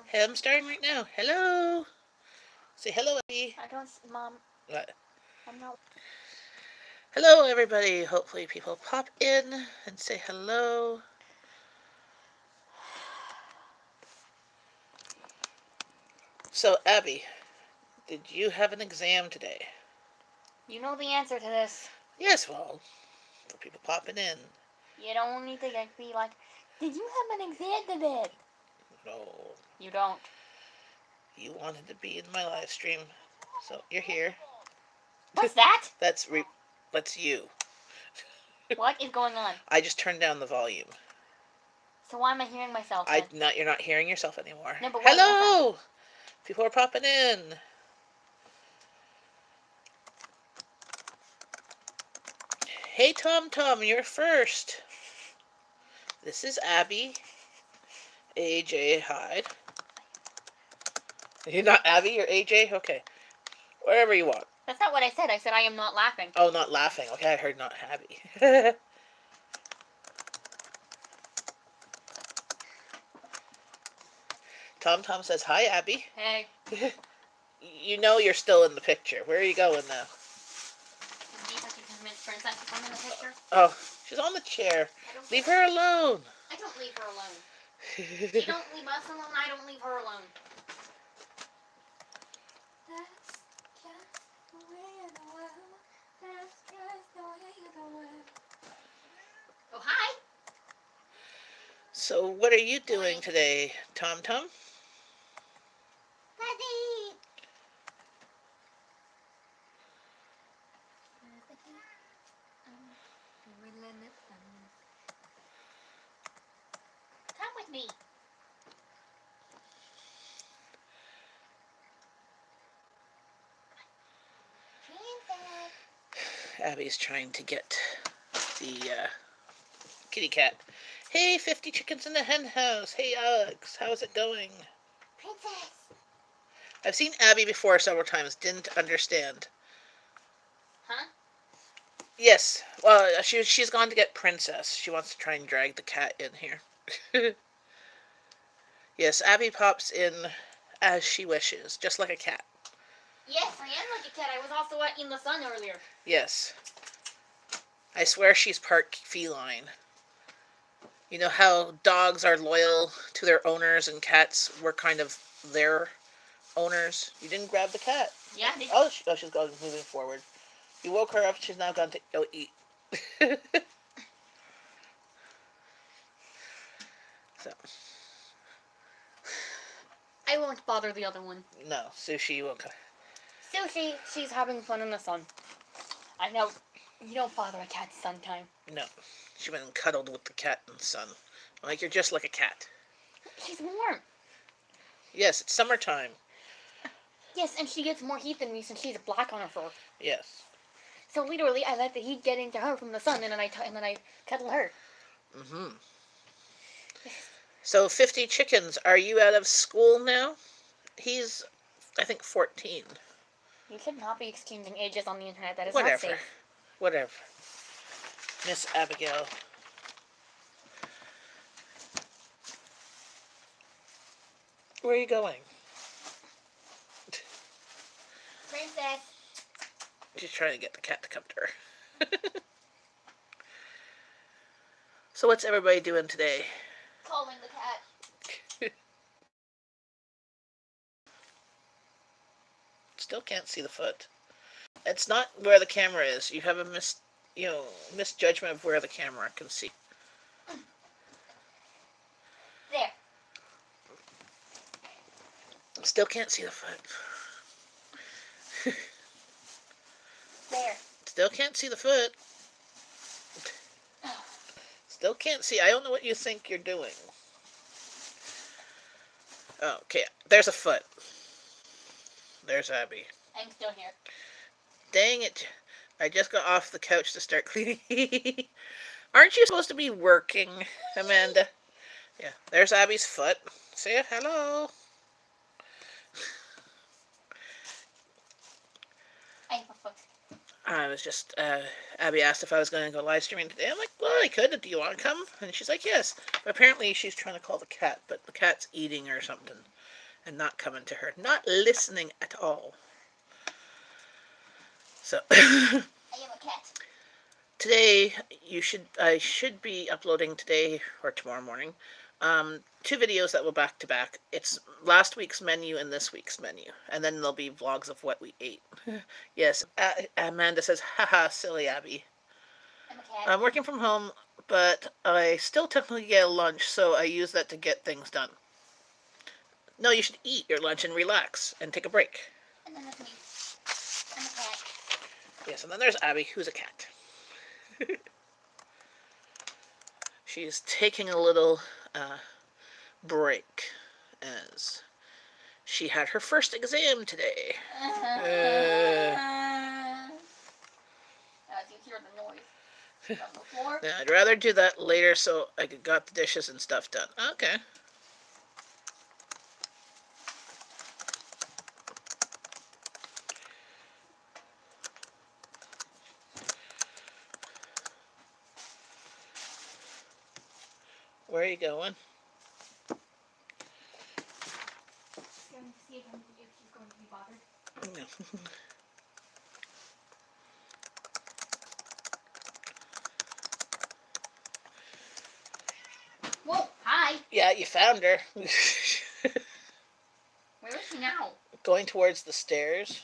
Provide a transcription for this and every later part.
Hey, I'm starting right now. Hello. Say hello, Abby. I don't, Mom. What? I'm not. Hello, everybody. Hopefully, people pop in and say hello. So, Abby, did you have an exam today? You know the answer to this. Yes, well, for people popping in. You don't need to be like, did you have an exam today? No. You don't. You wanted to be in my live stream, so you're here. What's that? That's you. What is going on? I just turned down the volume. So why am I hearing myself then? You're not hearing yourself anymore. No, but hello! People are popping in. Hey, Tom, you're first. This is Abby. AJ Hyde. You're not Abby, you're AJ? Okay. Wherever you want. That's not what I said. I said I am not laughing. Oh, not laughing. Okay, I heard not happy. Tom says, hi, Abby. Hey. You know you're still in the picture. Where are you going now? In the picture? Oh, she's on the chair. Leave her alone. I don't leave her alone. She don't leave us alone, I don't leave her alone. That's just the way of the world. That's just the way of the world. Oh, hi. So, what are you doing today, Tom? Daddy. Come with me. Abby's trying to get the kitty cat. Hey, 50 chickens in the hen house. Hey, Alex, how's it going? Princess. I've seen Abby before several times. Didn't understand. Huh? Yes. Well, she's gone to get Princess. She wants to try and drag the cat in here. Yes, Abby pops in as she wishes, just like a cat. Yes, I am like a cat. I was also in the sun earlier. Yes. I swear she's part feline. You know how dogs are loyal to their owners and cats were kind of their owners? You didn't grab the cat. Yeah. She's going moving forward. You woke her up. She's now gone to go eat. So. I won't bother the other one. No, Sushi won't come. Sushi, she's having fun in the sun. I know. You don't bother a cat's sun time. No. She went and cuddled with the cat in the sun. Like, you're just like a cat. She's warm. Yes, it's summertime. Yes, and she gets more heat than me since she's black on her fur. Yes. So literally, I let the heat get into her from the sun, and then I cuddle her. Mm-hmm. So 50 chickens. Are you out of school now? He's, I think, 14. You should not be exchanging ages on the internet. That is Whatever. not safe. Whatever. Miss Abigail. Where are you going? Princess. She's trying to get the cat to come to her. So what's everybody doing today? Calling the cat. Still can't see the foot. It's not where the camera is. You have a misjudgment of where the camera can see. There. Still can't see the foot. There. Still can't see the foot. Still can't see. I don't know what you think you're doing. Oh, okay, there's a foot. There's Abby. I'm still here. Dang it. I just got off the couch to start cleaning. Aren't you supposed to be working, Amanda? Yeah, there's Abby's foot. Say hello. I have a foot. I was just, Abby asked if I was going to go live streaming today. I'm like, well, I could. Do you want to come? And she's like, yes. But apparently she's trying to call the cat, but the cat's eating or something and not coming to her. Not listening at all. So, I am a cat. today, I should be uploading today or tomorrow morning, 2 videos that will back to back. It's last week's menu and this week's menu, and then there'll be vlogs of what we ate. Yes, Amanda says, haha, silly Abby. I'm a cat. I'm working from home, but I still technically get a lunch, so I use that to get things done. No, you should eat your lunch and relax and take a break. And then that's me. I'm a cat. Yes, and then there's Abby, who's a cat. She's taking a little break as she had her first exam today. As you hear the noise from the floor. Yeah, I'd rather do that later so I could got the dishes and stuff done. Okay. Where are you going? See if she's going to be bothered. No. Whoa, hi. Yeah, you found her. Where is she now? Going towards the stairs.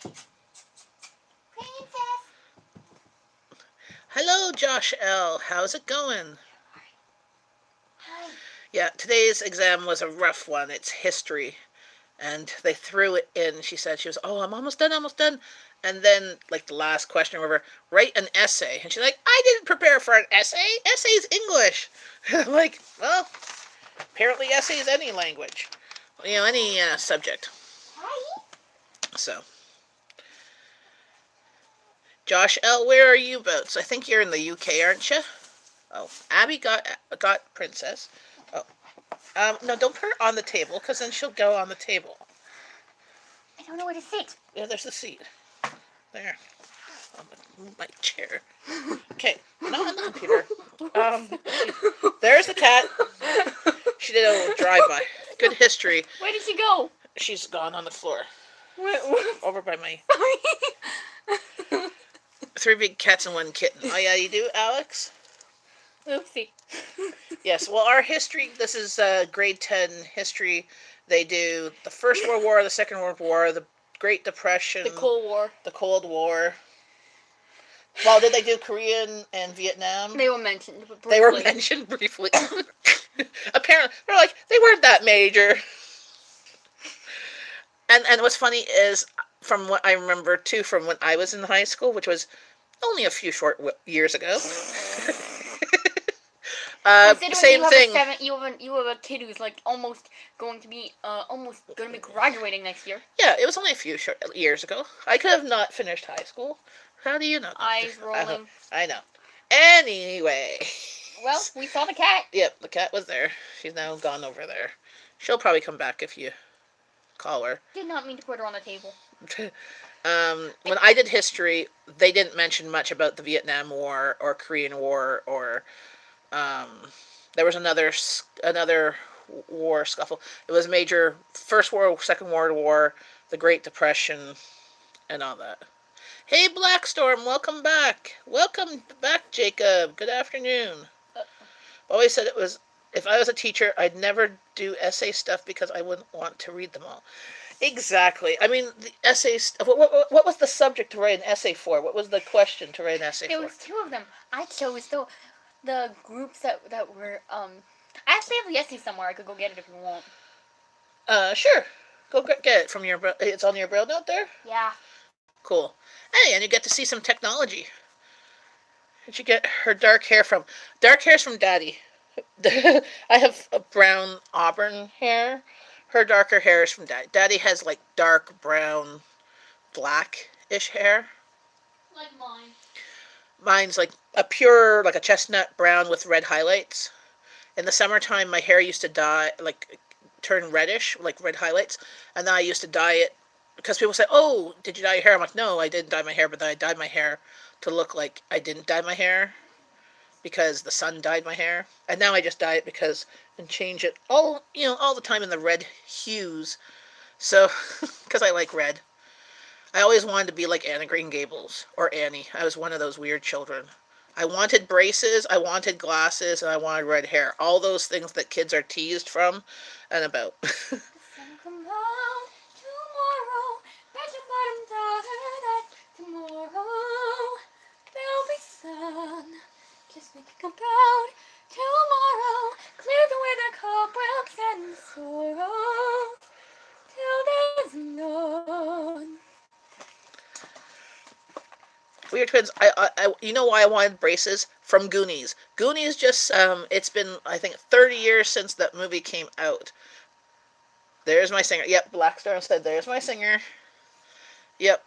Princess. Hello, Josh L. How's it going? Hi. Yeah, today's exam was a rough one. It's history. And they threw it in. She said, oh, I'm almost done, almost done. And then, like, the last question, whatever, write an essay. And she's like, I didn't prepare for an essay. Essay's English. I'm like, well, apparently essay's any language. You know, any subject. Hi. So, Josh L., where are you boats? I think you're in the UK, aren't you? Oh, Abby got Princess. Oh, no, don't put her on the table, because then she'll go on the table. I don't know where to sit. Yeah, there's the seat. There. On my chair. Okay, not on the computer. There's the cat. She did a little drive-by. Good history. Where did she go? She's gone on the floor. Over by my 3 big cats and 1 kitten. Oh yeah, you do, Alex? Oopsie. Yes, well, our history, this is grade 10 history. They do the First World War, the Second World War, the Great Depression. The Cold War. The Cold War. Well, did they do Korean and Vietnam? They were mentioned briefly. They were mentioned briefly. Apparently, they're like, they weren't that major. And what's funny is, from what I remember, too, from when I was in high school, which was only a few short years ago. Same thing. You have a kid who's like almost going to be graduating next year. Yeah, it was only a few short years ago. I could have not finished high school. How do you know? Eyes rolling. I know. Anyway. Well, we saw the cat. Yep, the cat was there. She's now gone over there. She'll probably come back if you call her. Did not mean to put her on the table. When I did history, they didn't mention much about the Vietnam War or Korean War or there was another war scuffle. It was major First World, Second World War, the Great Depression, and all that. Hey, Blackstorm, welcome back. Welcome back, Jacob. Good afternoon. Always said it was, if I was a teacher, I'd never do essay stuff because I wouldn't want to read them all. Exactly. I mean, the essays. What was the subject to write an essay for? What was the question to write an essay for? There was 2 of them. I chose the groups that were I actually have the essay somewhere. I could go get it if you want. Sure. Go get it from your. It's on your Braille note there. Yeah. Cool. Hey, and you get to see some technology. Where'd you get her dark hair from? Dark hair's from Daddy. I have a brown auburn hair. Her darker hair is from Daddy. Daddy has like dark brown, black-ish hair. Like mine. Mine's like a pure, like a chestnut brown with red highlights. In the summertime, my hair used to turn reddish, like red highlights. And then I used to dye it because people say, "Oh, did you dye your hair?" I'm like, "No, I didn't dye my hair, but then I dyed my hair to look like I didn't dye my hair because the sun dyed my hair, and now I just dye it because and change it all the time in the red hues. So, because I like red, I always wanted to be like Anna Green Gables or Annie. I was one of those weird children. I wanted braces, I wanted glasses, and I wanted red hair. All those things that kids are teased from and about. The sun will come out tomorrow. Bet your bottom dollar that tomorrow there'll be sun. Just make it come out tomorrow. Clear the way the cobwebs and sorrow till there's none. Weird Twins. You know why I wanted braces? From Goonies. Goonies just it's been I think 30 years since that movie came out. There's my singer. Yep, Blackstar said there's my singer. Yep.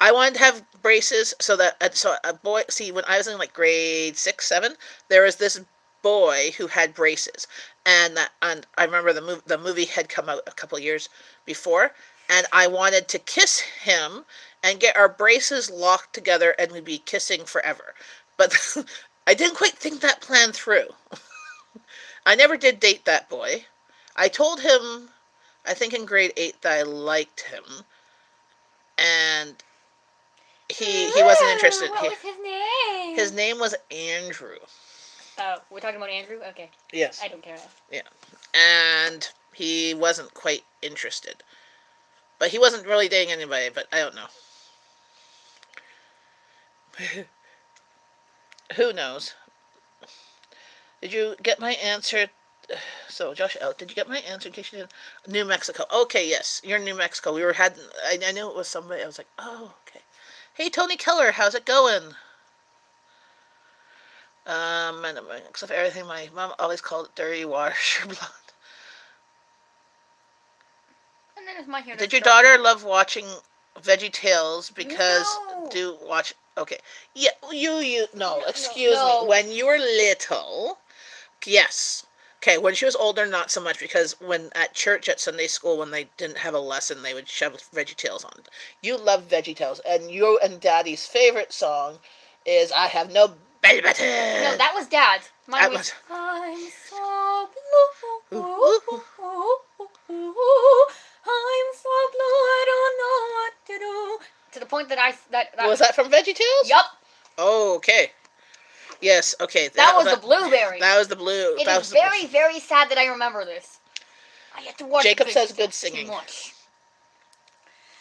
I wanted to have braces so that so a boy. See, when I was in like grade 6, 7, there was this boy who had braces, and I remember the movie had come out a couple of years before, and I wanted to kiss him and get our braces locked together, and we'd be kissing forever. But I didn't quite think that plan through. I never did date that boy. I told him, I think in grade 8, that I liked him, and he wasn't interested. What was his name? His name was Andrew. Oh, we're talking about Andrew? Okay. Yes. I don't care. Yeah. And he wasn't quite interested. But he wasn't really dating anybody, but I don't know. Who knows? Did you get my answer? So, Josh L., did you get my answer in case you didn't? New Mexico. Okay, yes. You're in New Mexico. I knew it was somebody. I was like, oh, okay. Hey, Tony Keller, how's it going? And except for everything, my mom always called it dirty washer blonde. And then it's my hair. Did your daughter love watching Veggie Tales? Because No. do watch. Okay, yeah, no. Excuse me. When you were little, yes. Okay, when she was older, not so much, because when at church at Sunday school, when they didn't have a lesson, they would shove Veggie Tales on. You love Veggie Tales, and you and Daddy's favorite song is "I Have No Belly Button." No, that was Dad's. Mine was I'm so blue. I'm so blue. I don't know what to do. To the point that was that from Veggie Tales? Yup. Oh, okay. Yes, okay. That was the blueberry. That was the blue. It is very, very sad that I remember this. I have to watch. Jacob says good singing.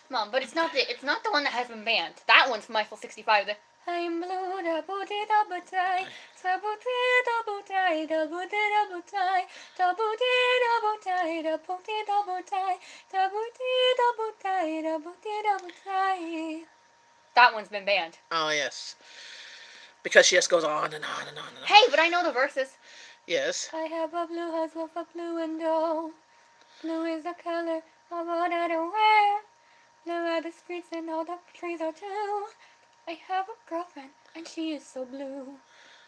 Mom, but it's not the one that has been banned. That one's from Eiffel 65. I'm blue, double D, double tie, double D, double tie, double D, double tie, double D, double tie, double D, double tie, double D, double tie, double D, double tie. That one's been banned. Oh yes, because she just goes on and on and on and on. Hey, but I know the verses. Yes. I have a blue house with a blue window. Blue is the color of what I wear. Blue are the streets and all the trees are too. I have a girlfriend and she is so blue.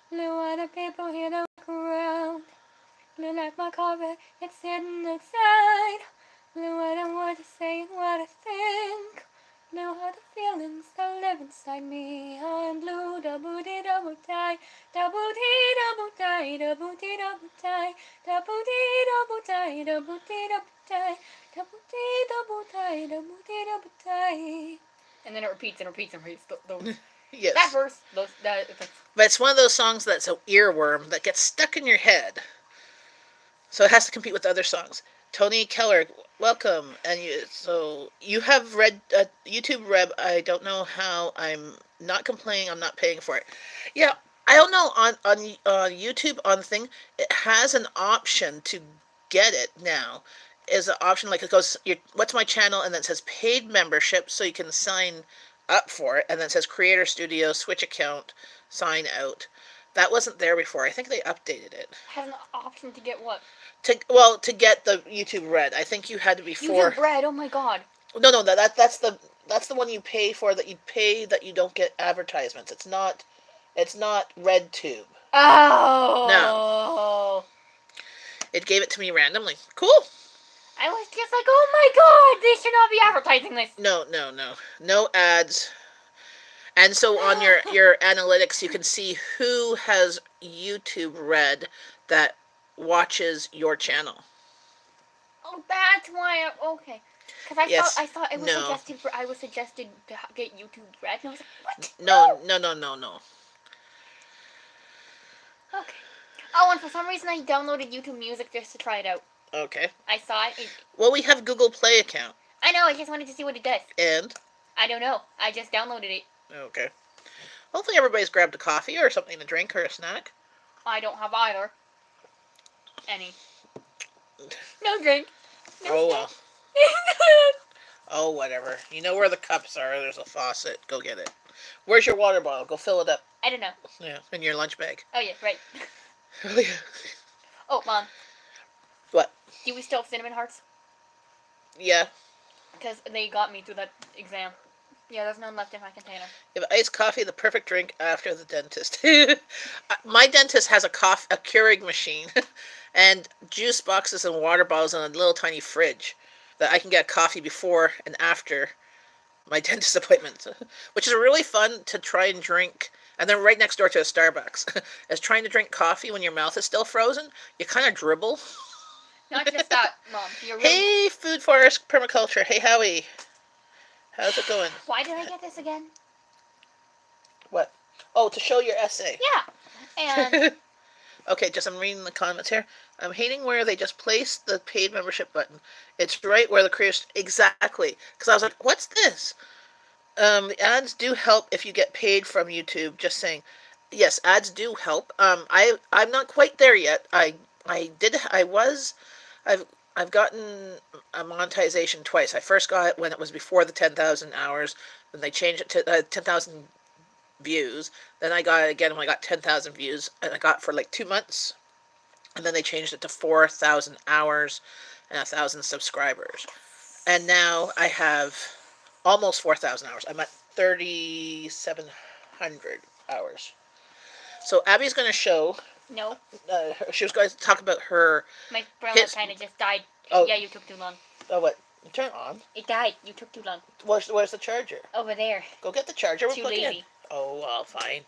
Blue are the people here that walk around. Blue like my carpet, it's sitting outside. Blue are the words I say and what I think. Blue are the feelings that live inside me. I'm blue, double D, double tie, double D, double tie, double D, double tie, double D, double tie, double D, double tie, double D, double tie, double D, double tie. And then it repeats and repeats and repeats. Yes. That verse, but it's one of those songs that's an earworm that gets stuck in your head. So it has to compete with other songs. Tony Keller, welcome. And you have read YouTube Reb. I don't know how. I'm not complaining. I'm not paying for it. Yeah, I don't know. On YouTube, on the thing, it has an option to get it now. Is an option like it goes, what's my channel, and then it says paid membership, so you can sign up for it, and then it says Creator Studio, Switch account, sign out. That wasn't there before. I think they updated it. Has an option to get what? To get the YouTube Red. I think you had to be for YouTube Red. Oh my God. No, that's the one you pay for, that you don't get advertisements. It's not RedTube. Oh. No. It gave it to me randomly. Cool. I was just like, oh my God, They should not be advertising this. No ads. And so on your analytics, you can see who has YouTube Red that watches your channel. Oh, that's why. Okay. Because Yes. I thought it was No. suggested for. I was suggested to get YouTube Red, and I was like, what? No. Okay. Oh, and for some reason I downloaded YouTube Music just to try it out. Okay. I saw it. Well, we have Google Play account. I know. I just wanted to see what it does. And? I don't know. I just downloaded it. Okay. Hopefully everybody's grabbed a coffee or something to drink or a snack. I don't have either. Any. No drink. No Oh, snack. well. Oh, whatever. You know where the cups are. There's a faucet. Go get it. Where's your water bottle? Go fill it up. I don't know. Yeah, in your lunch bag. Oh, yeah, right. Oh, yeah. Oh, Mom. What? Do we still have cinnamon hearts? Yeah. Because they got me through that exam. Yeah, there's none left in my container. You have iced coffee, the perfect drink after the dentist. My dentist has a Keurig machine and juice boxes and water bottles in a little tiny fridge that I can get coffee before and after my dentist appointment, which is really fun to try and drink. And then right next door to a Starbucks. As trying to drink coffee when your mouth is still frozen, you kind of dribble. Not just that, Mom. You're really... Hey, Food Forest Permaculture. Hey, Howie. How's it going? Why did I get this again? What? Oh, to show your essay. Yeah. And... Okay, I'm reading the comments here. I'm hating where they just placed the paid membership button. It's right where the creators... Exactly. Because I was like, what's this? The ads do help if you get paid from YouTube. Just saying. Yes, ads do help. I'm not quite there yet. I've gotten a monetization twice. I first got it when it was before the 10,000 hours. Then they changed it to 10,000 views. Then I got it again when I got 10,000 views. And I got it for like 2 months. And then they changed it to 4,000 hours and 1,000 subscribers. And now I have almost 4,000 hours. I'm at 3,700 hours. So Abby's going to show... No. She was going to talk about her... My Braille kind of just died. Oh. Yeah, you took too long. Oh, what? Turn it on. It died. You took too long. Where's the charger? Over there. Go get the charger. Too lazy. Oh, well, fine.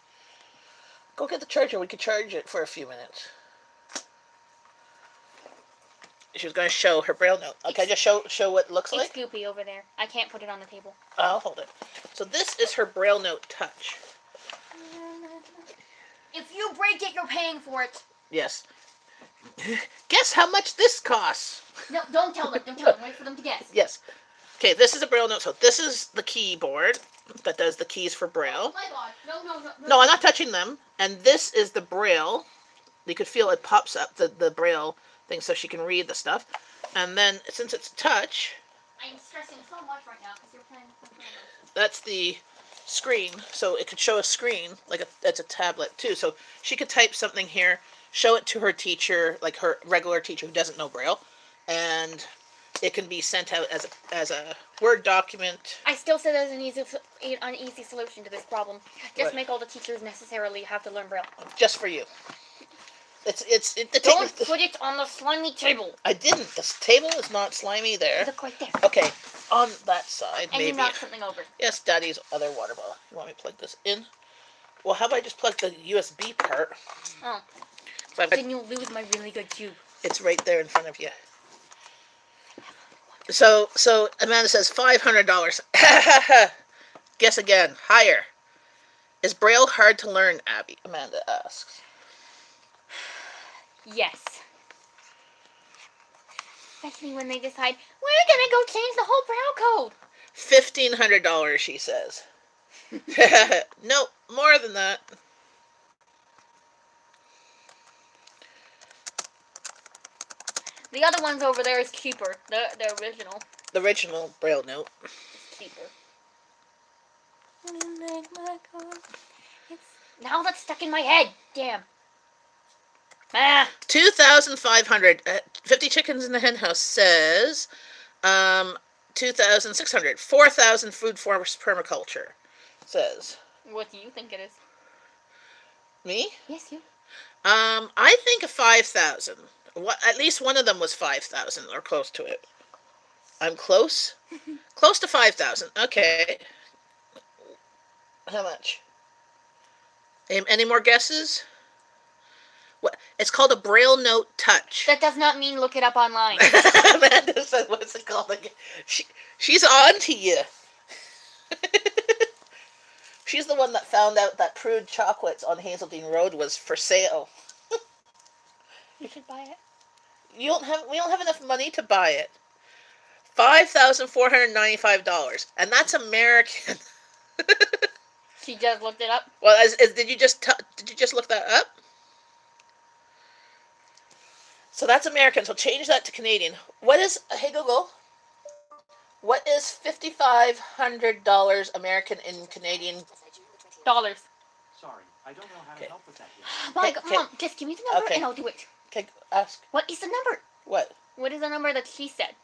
Go get the charger. We could charge it for a few minutes. She was going to show her Braille note. Okay, just show what it looks like? It's Scoopy over there. I can't put it on the table. I'll hold it. So this is her Braille note touch. If you break it, you're paying for it. Yes. Guess how much this costs? No, don't tell them. Don't tell them. Wait for them to guess. Yes. Okay, this is a Braille note. So this is the keyboard that does the keys for Braille. Oh my God. No. No, I'm not touching them. And this is the Braille. You could feel it pops up the Braille thing so she can read the stuff. And then, since it's touch... I'm stressing so much right now because you're playing... That's the screen. So it could show a screen, like it's a tablet too. So she could type something here, show it to her teacher, like her regular teacher who doesn't know Braille. And it can be sent out as a Word document. I still say there's an easy solution to this problem. Just What? make all the teachers necessarily have to learn Braille. Just for you. Don't put it on the slimy table. I didn't. This table is not slimy there. Look right there. Okay, on that side, And maybe. you knocked something over. Yes, Daddy's other water bottle. You want me to plug this in? Well, how about I just plug the USB part? Oh. But Then you'll lose my really good tube. it's right there in front of you. So Amanda says $500. Guess again. Higher. Is Braille hard to learn, Abby? Amanda asks. Yes. Especially when they decide, we're gonna go change the whole Braille code. $1,500, she says. No, more than that. The other ones over there is cheaper. The original. The original Braille note. Cheaper. Now that's stuck in my head. Damn. Ah. 2,500. 50 chickens in the hen house says 2,600. 4,000 food forest permaculture says. What do you think it is? Me? Yes, you. I think 5,000. At least one of them was 5,000 or close to it. I'm close. Close to 5,000. Okay. How much? Any more guesses? What? It's called a Braille Note Touch. That does not mean look it up online. Amanda said, what's it called again? She's on to you. She's the one that found out that Prude Chocolates on Hazeldean Road was for sale. You should buy it. We don't have enough money to buy it. $5,495, and that's American. She just looked it up. Well, did you just look that up? So that's American. So change that to Canadian. What is? Hey Google. What is $5,500 American in Canadian dollars? Sorry, I don't know how to help with that yet. Mom, just give me the number and I'll do it. Okay, ask. What is the number? What? What is the number that she said?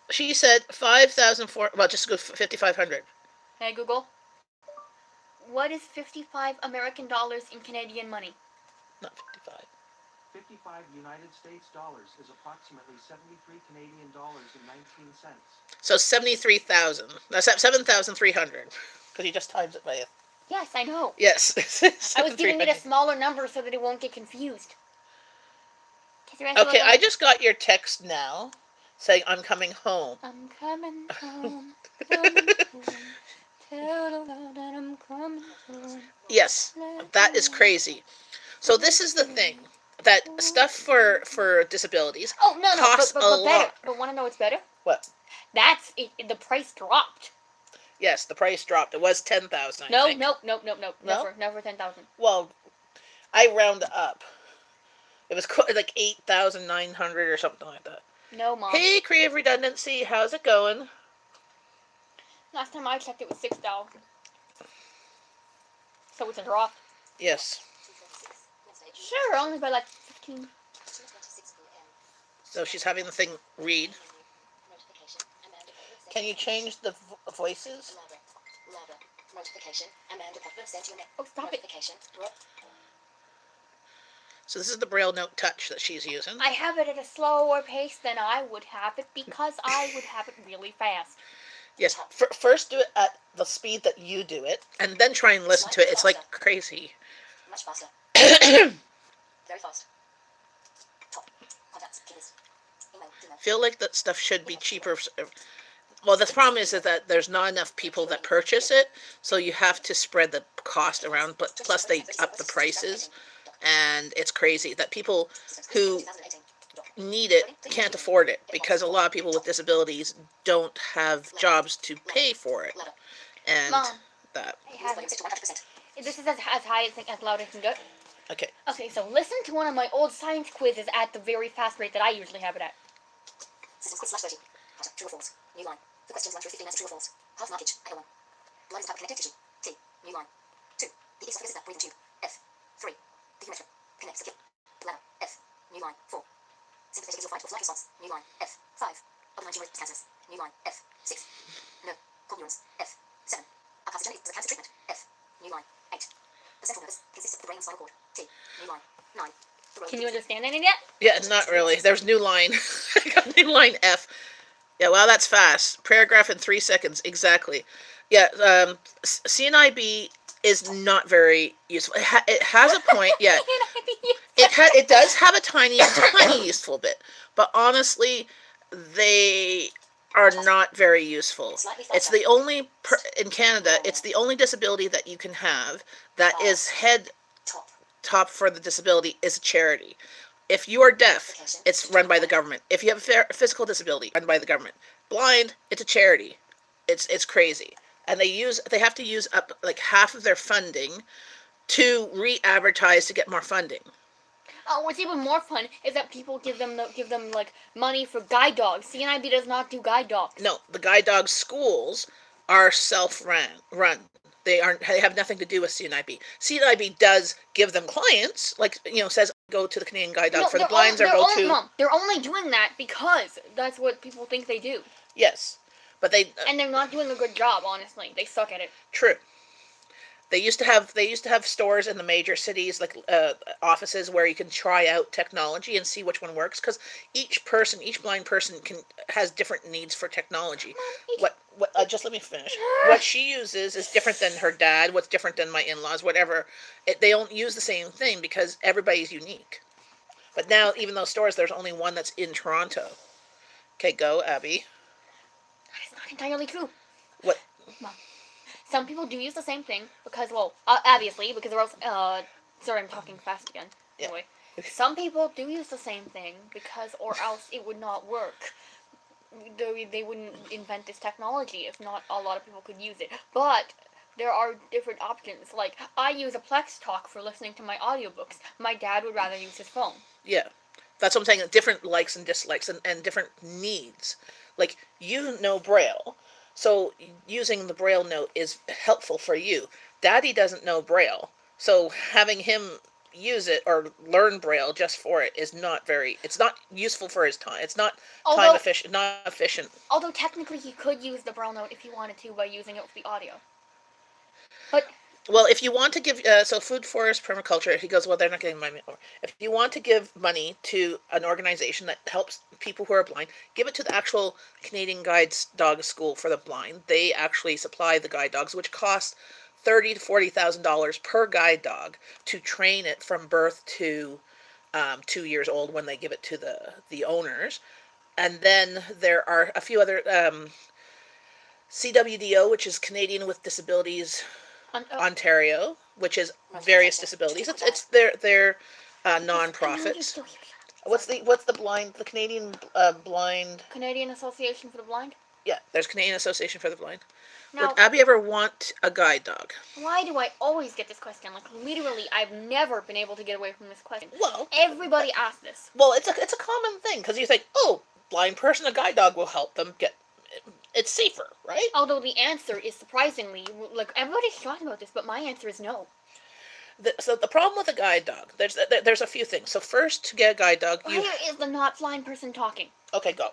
She said 5,004. Well, just go 5,500. Hey Google. What is 55 American dollars in Canadian money? Not 55. 55 United States dollars is approximately 73 Canadian dollars and 19 cents. So 73,000. That's 7,300. Because you just times it by it. Yes, I know. Yes. I was giving it a smaller number so that it won't get confused. Okay, I just got your text now saying I'm coming home. I'm coming home. Coming home. Tell the world that I'm coming home. Yes, that is crazy. So this is the thing. That stuff for disabilities costs but a better. lot. But want to know what's better? What? That's it. The price dropped. Yes, the price dropped. It was 10,000. No. Think. Never 10,000. Well, I round up. It was like 8,900 or something like that. No, Mom. Hey, Creative Redundancy, how's it going? Last time I checked, it was $6. So it's a drop. Yes. Sure, only by like 15. So she's having the thing read. Can you change the voices? Oh, stop it. So this is the Braille Note Touch that she's using. I have it at a slower pace than I would have it because I would have it really fast. Yes, first do it at the speed that you do it, and then try and listen to it. It's like crazy. Much faster. Very fast. Top. Contacts. Keys. Email. Feel like that stuff should be cheaper. Well, the problem is that there's not enough people that purchase it, so you have to spread the cost around, but plus they up the prices, and it's crazy that people who need it can't afford it because a lot of people with disabilities don't have jobs to pay for it. And Mom, that. This is as high as loud as it can go. Okay. Okay, so listen to one of my old science quizzes at the very fast rate that I usually have it at. Systems quiz /30. True or false. New line. The questions 1 through 15 answer true or false. Half markage. Echo 1. Blood is a type of connective tissue. T. New line. 2. The esophagus is a breathing tube. F. 3. The urethra connects the kidney. Bladder. F. New line. 4. Sympathetic is your fight or flight response. New line. F. 5. Other 19 cancers. New line. F. 6. No. Cold neurons. F. 7. A carcinogenic is a cancer treatment. F. New line. 8. The central nervous consists of the brain and spinal cord. T. New line. 9. Can you understand any yet? Yeah, not really. There's new line. I got new line F. Yeah, wow, that's fast. Paragraph in 3 seconds. Exactly. Yeah, CNIB is not very useful. It has a point, yeah. It does have a tiny useful bit. But honestly, they are not very useful. It's the only, in Canada, it's the only disability that you can have that is top for the disability is a charity. If you are deaf, it's run by the government. If you have a physical disability, run by the government. Blind, it's a charity. It's crazy. And they have to use up like half of their funding to re-advertise to get more funding. Oh, what's even more fun is that people give them like money for guide dogs. CNIB does not do guide dogs. No, the guide dog schools are self-run. They have nothing to do with CNIB. CNIB does give them clients, like, says go to the Canadian Guide Dog for the blinds or go to... Mom, they're only doing that because that's what people think they do. Yes, but they... and they're not doing a good job, honestly. They suck at it. True. They used to have stores in the major cities, like offices where you can try out technology and see which one works. Because each blind person has different needs for technology. What? Just let me finish. What she uses is different than her dad. What's different than my in-laws? Whatever. They don't use the same thing because everybody's unique. But now, even those stores, there's only one that's in Toronto. Okay, go, Abby. That is not entirely true. What? Mom. Some people do use the same thing because, well, obviously, because they're also, sorry, I'm talking fast again. Yeah. Anyway, some people do use the same thing because, or else it would not work. They wouldn't invent this technology if not a lot of people could use it. But there are different options. Like, I use a Plex Talk for listening to my audiobooks. My dad would rather use his phone. Yeah. That's what I'm saying. Different likes and dislikes and different needs. Like, you know Braille. So using the Braille note is helpful for you. Daddy doesn't know Braille. So having him use it or learn Braille just for it is it's not useful for his time. It's not time efficient, not efficient. Although technically he could use the Braille note if he wanted to by using it with the audio. But well, if you want to give, so Food Forest Permaculture, he goes, well, they're not getting money. If you want to give money to an organization that helps people who are blind, give it to the actual Canadian Guide Dog School for the Blind. They actually supply the guide dogs, which costs $30,000 to $40,000 per guide dog to train it from birth to 2 years old when they give it to the owners. And then there are a few other CWDO, which is Canadian with Disabilities Ontario, which is various disabilities. It's their non-profits. What's the blind? The Canadian blind. Canadian Association for the Blind. Yeah, there's Canadian Association for the Blind. Now, would Abby ever want a guide dog? Why do I always get this question? Like, literally, I've never been able to get away from this question. Well, everybody asks this. Well, it's a common thing because you think, oh, blind person, a guide dog will help them get. It's safer, right? Although the answer is surprisingly, like, everybody's talking about this, but my answer is no. So the problem with a guide dog, there's a few things. So first, to get a guide dog, Why is the not blind person talking? Okay, go.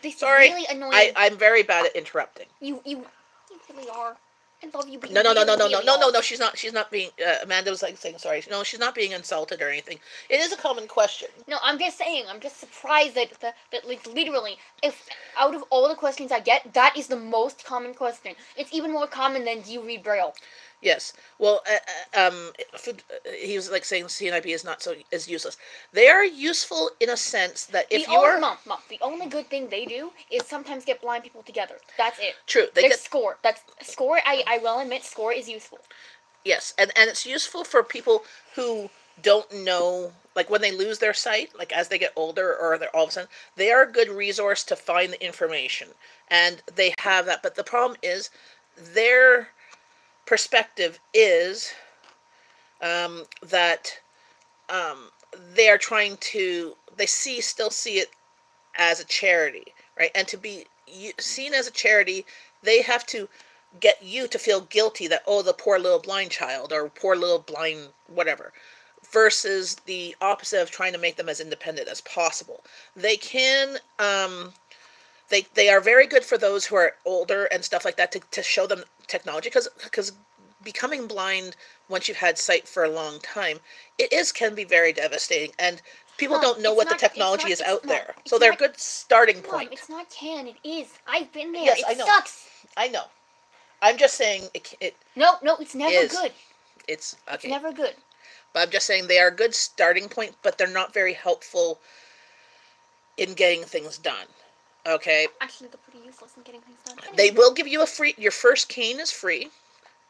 This Sorry, is really annoying. I'm very bad at interrupting. You really are. I love you. No. She's not being. Amanda was like saying sorry. No, she's not being insulted or anything. It is a common question. No, I'm just saying. I'm just surprised that like literally, if out of all the questions I get, that is the most common question. It's even more common than do you read Braille? Yes. Well, he was like saying CNIB is not so is useless. They are useful in a sense that if you are Mom, the only good thing they do is sometimes get blind people together. That's it. True. Score. That's score. I will admit, score is useful. Yes, and it's useful for people who don't know, like when they lose their sight, like as they get older or they're all of a sudden, they are a good resource to find the information, and they have that. But the problem is their perspective is that they are trying to still see it as a charity, right? And to be seen as a charity, they have to get you to feel guilty that, oh, the poor little blind child or poor little blind whatever, versus the opposite of trying to make them as independent as possible. They can they are very good for those who are older and stuff like that to show them technology, because becoming blind once you've had sight for a long time, can be very devastating, and people don't know what the technology is out there. So they're a good starting point. It's not can, it is. I've been there. Yes, I know. Sucks. I know. I'm just saying it No, it's never good. It's okay. It's never good. But I'm just saying they are a good starting point, but they're not very helpful in getting things done. Okay. Actually, they're pretty useless in getting things done. They will give you your first cane is free,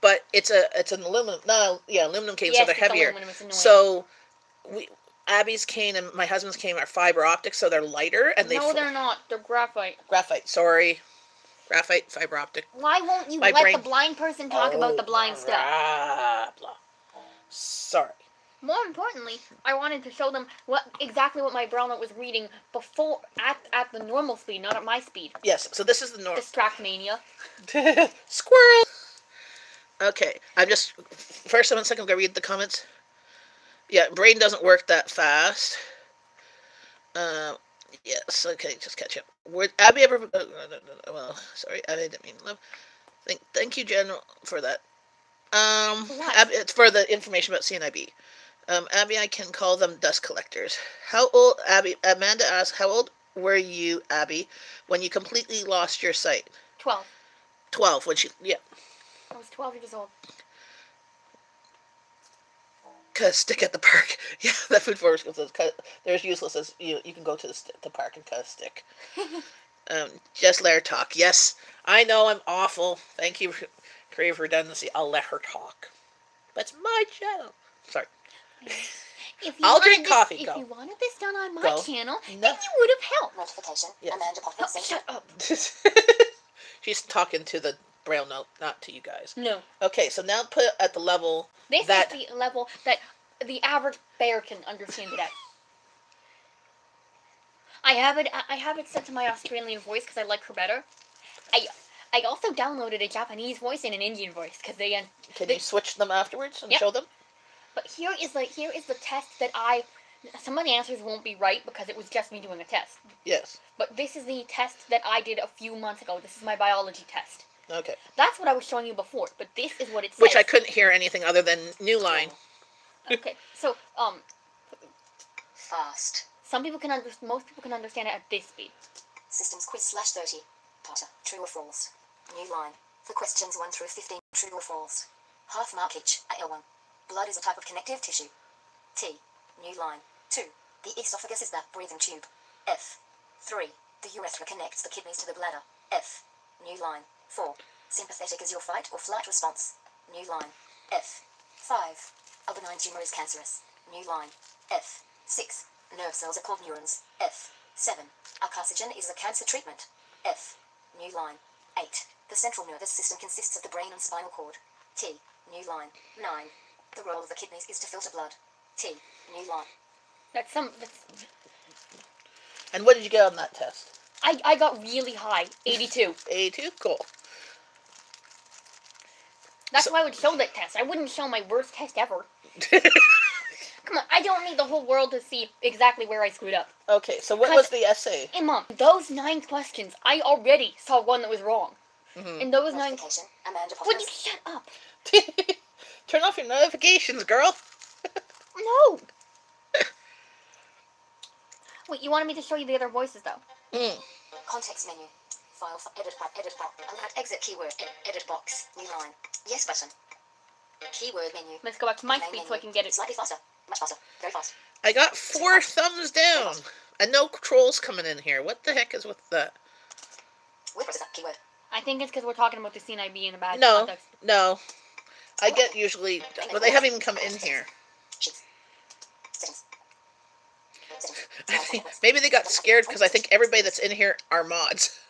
but it's an aluminum. Aluminum cane, so they're heavier. Aluminum, it's annoying. So Abby's cane and my husband's cane are fiber optic, so they're lighter and they're not. They're graphite. Graphite. Sorry. Graphite, fiber optic. Why won't you let the blind person talk about the blind stuff? Sorry. More importantly, I wanted to show them exactly what my Braille note was reading before at the normal speed, not at my speed. Yes, so this is the normal. Distract mania. Squirrel. Okay, I'm just first and second. I'm gonna read the comments. Yeah, brain doesn't work that fast. Yes. Okay, just catch up. Would Abby ever? Well, sorry, I didn't mean love. Thank you, Jenn, for that. What? It's for the information about CNIB. Abby, I can call them dust collectors. How old, Abby? Amanda asks, how old were you, Abby, when you completely lost your sight? 12. 12. When she, yeah. I was 12 years old. Cut a stick at the park. Yeah, that food forest says there's useless as you can go to the park and cut a stick. Just let her talk. Yes, I know I'm awful. Thank you for creative redundancy. I'll let her talk. That's my channel. Sorry. I'll drink coffee. If Go. you wanted this done on my Go. channel, No. then you would have helped. Notification. Yes. Amanda Poppins sent Shut up. She's talking to the Braille note, not to you guys. No. Okay, so now put it at the level This that is the level that the average bear can understand it at. I have it set to my Australian voice because I like her better. I also downloaded a Japanese voice and an Indian voice because Can you switch them afterwards and Yep. show them? But here is the test that some of the answers won't be right because it was just me doing a test. Yes. But this is the test that I did a few months ago. This is my biology test. Okay. That's what I was showing you before, but this is what it says. Which I couldn't hear anything other than new line. Okay, so Fast. most people can understand it at this speed. Systems quiz /30. Potter. True or false? New line. For questions 1 through 15. True or false? Half mark each. L1. Blood is a type of connective tissue. T. New line. 2. The esophagus is the breathing tube. F. 3. The urethra connects the kidneys to the bladder. F. New line. 4. Sympathetic is your fight or flight response. New line. F. 5. A benign tumor is cancerous. New line. F. 6. Nerve cells are called neurons. F. 7. A carcinogen is a cancer treatment. F. New line. 8. The central nervous system consists of the brain and spinal cord. T. New line. 9. The role of the kidneys is to filter blood. T. New line. And what did you get on that test? I got really high, 82. 82? Cool. That's why I would show that test. I wouldn't show my worst test ever. Come on, I don't need the whole world to see exactly where I screwed up. Okay, so what was the essay? Hey, Mom, those 9 questions, I already saw one that was wrong. Mm-hmm. And those 9... Notification. Amanda Would you Poppins. shut up? Turn off your notifications, girl. No! Wait, you wanted me to show you the other voices, though? Mm. Context menu. File. Edit box. Exit keyword. Edit box. New line. Yes button. Keyword menu. Let's go back to my Main speed menu. so I can get it. Slightly faster. Much faster. Very fast. I got 4 thumbs down. And no trolls coming in here. What the heck is with that? Word processor. Keyword. I think it's because we're talking about the CNIB in a bad No, context. no. I get usually... Well, they haven't even come in here. Sheets. Settings. Settings. Maybe they got scared because I think everybody that's in here are mods.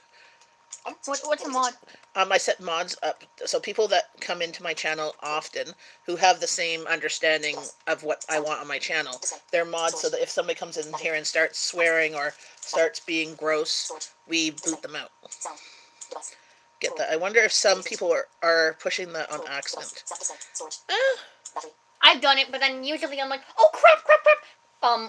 What's a mod? I set mods up so people that come into my channel often who have the same understanding of what I want on my channel, they're mods so that if somebody comes in here and starts swearing or starts being gross, we boot them out. Sound. Device. Get that? I wonder if some people are pushing that on accident. Storage. Battery. I've done it, but then usually I'm like, oh crap.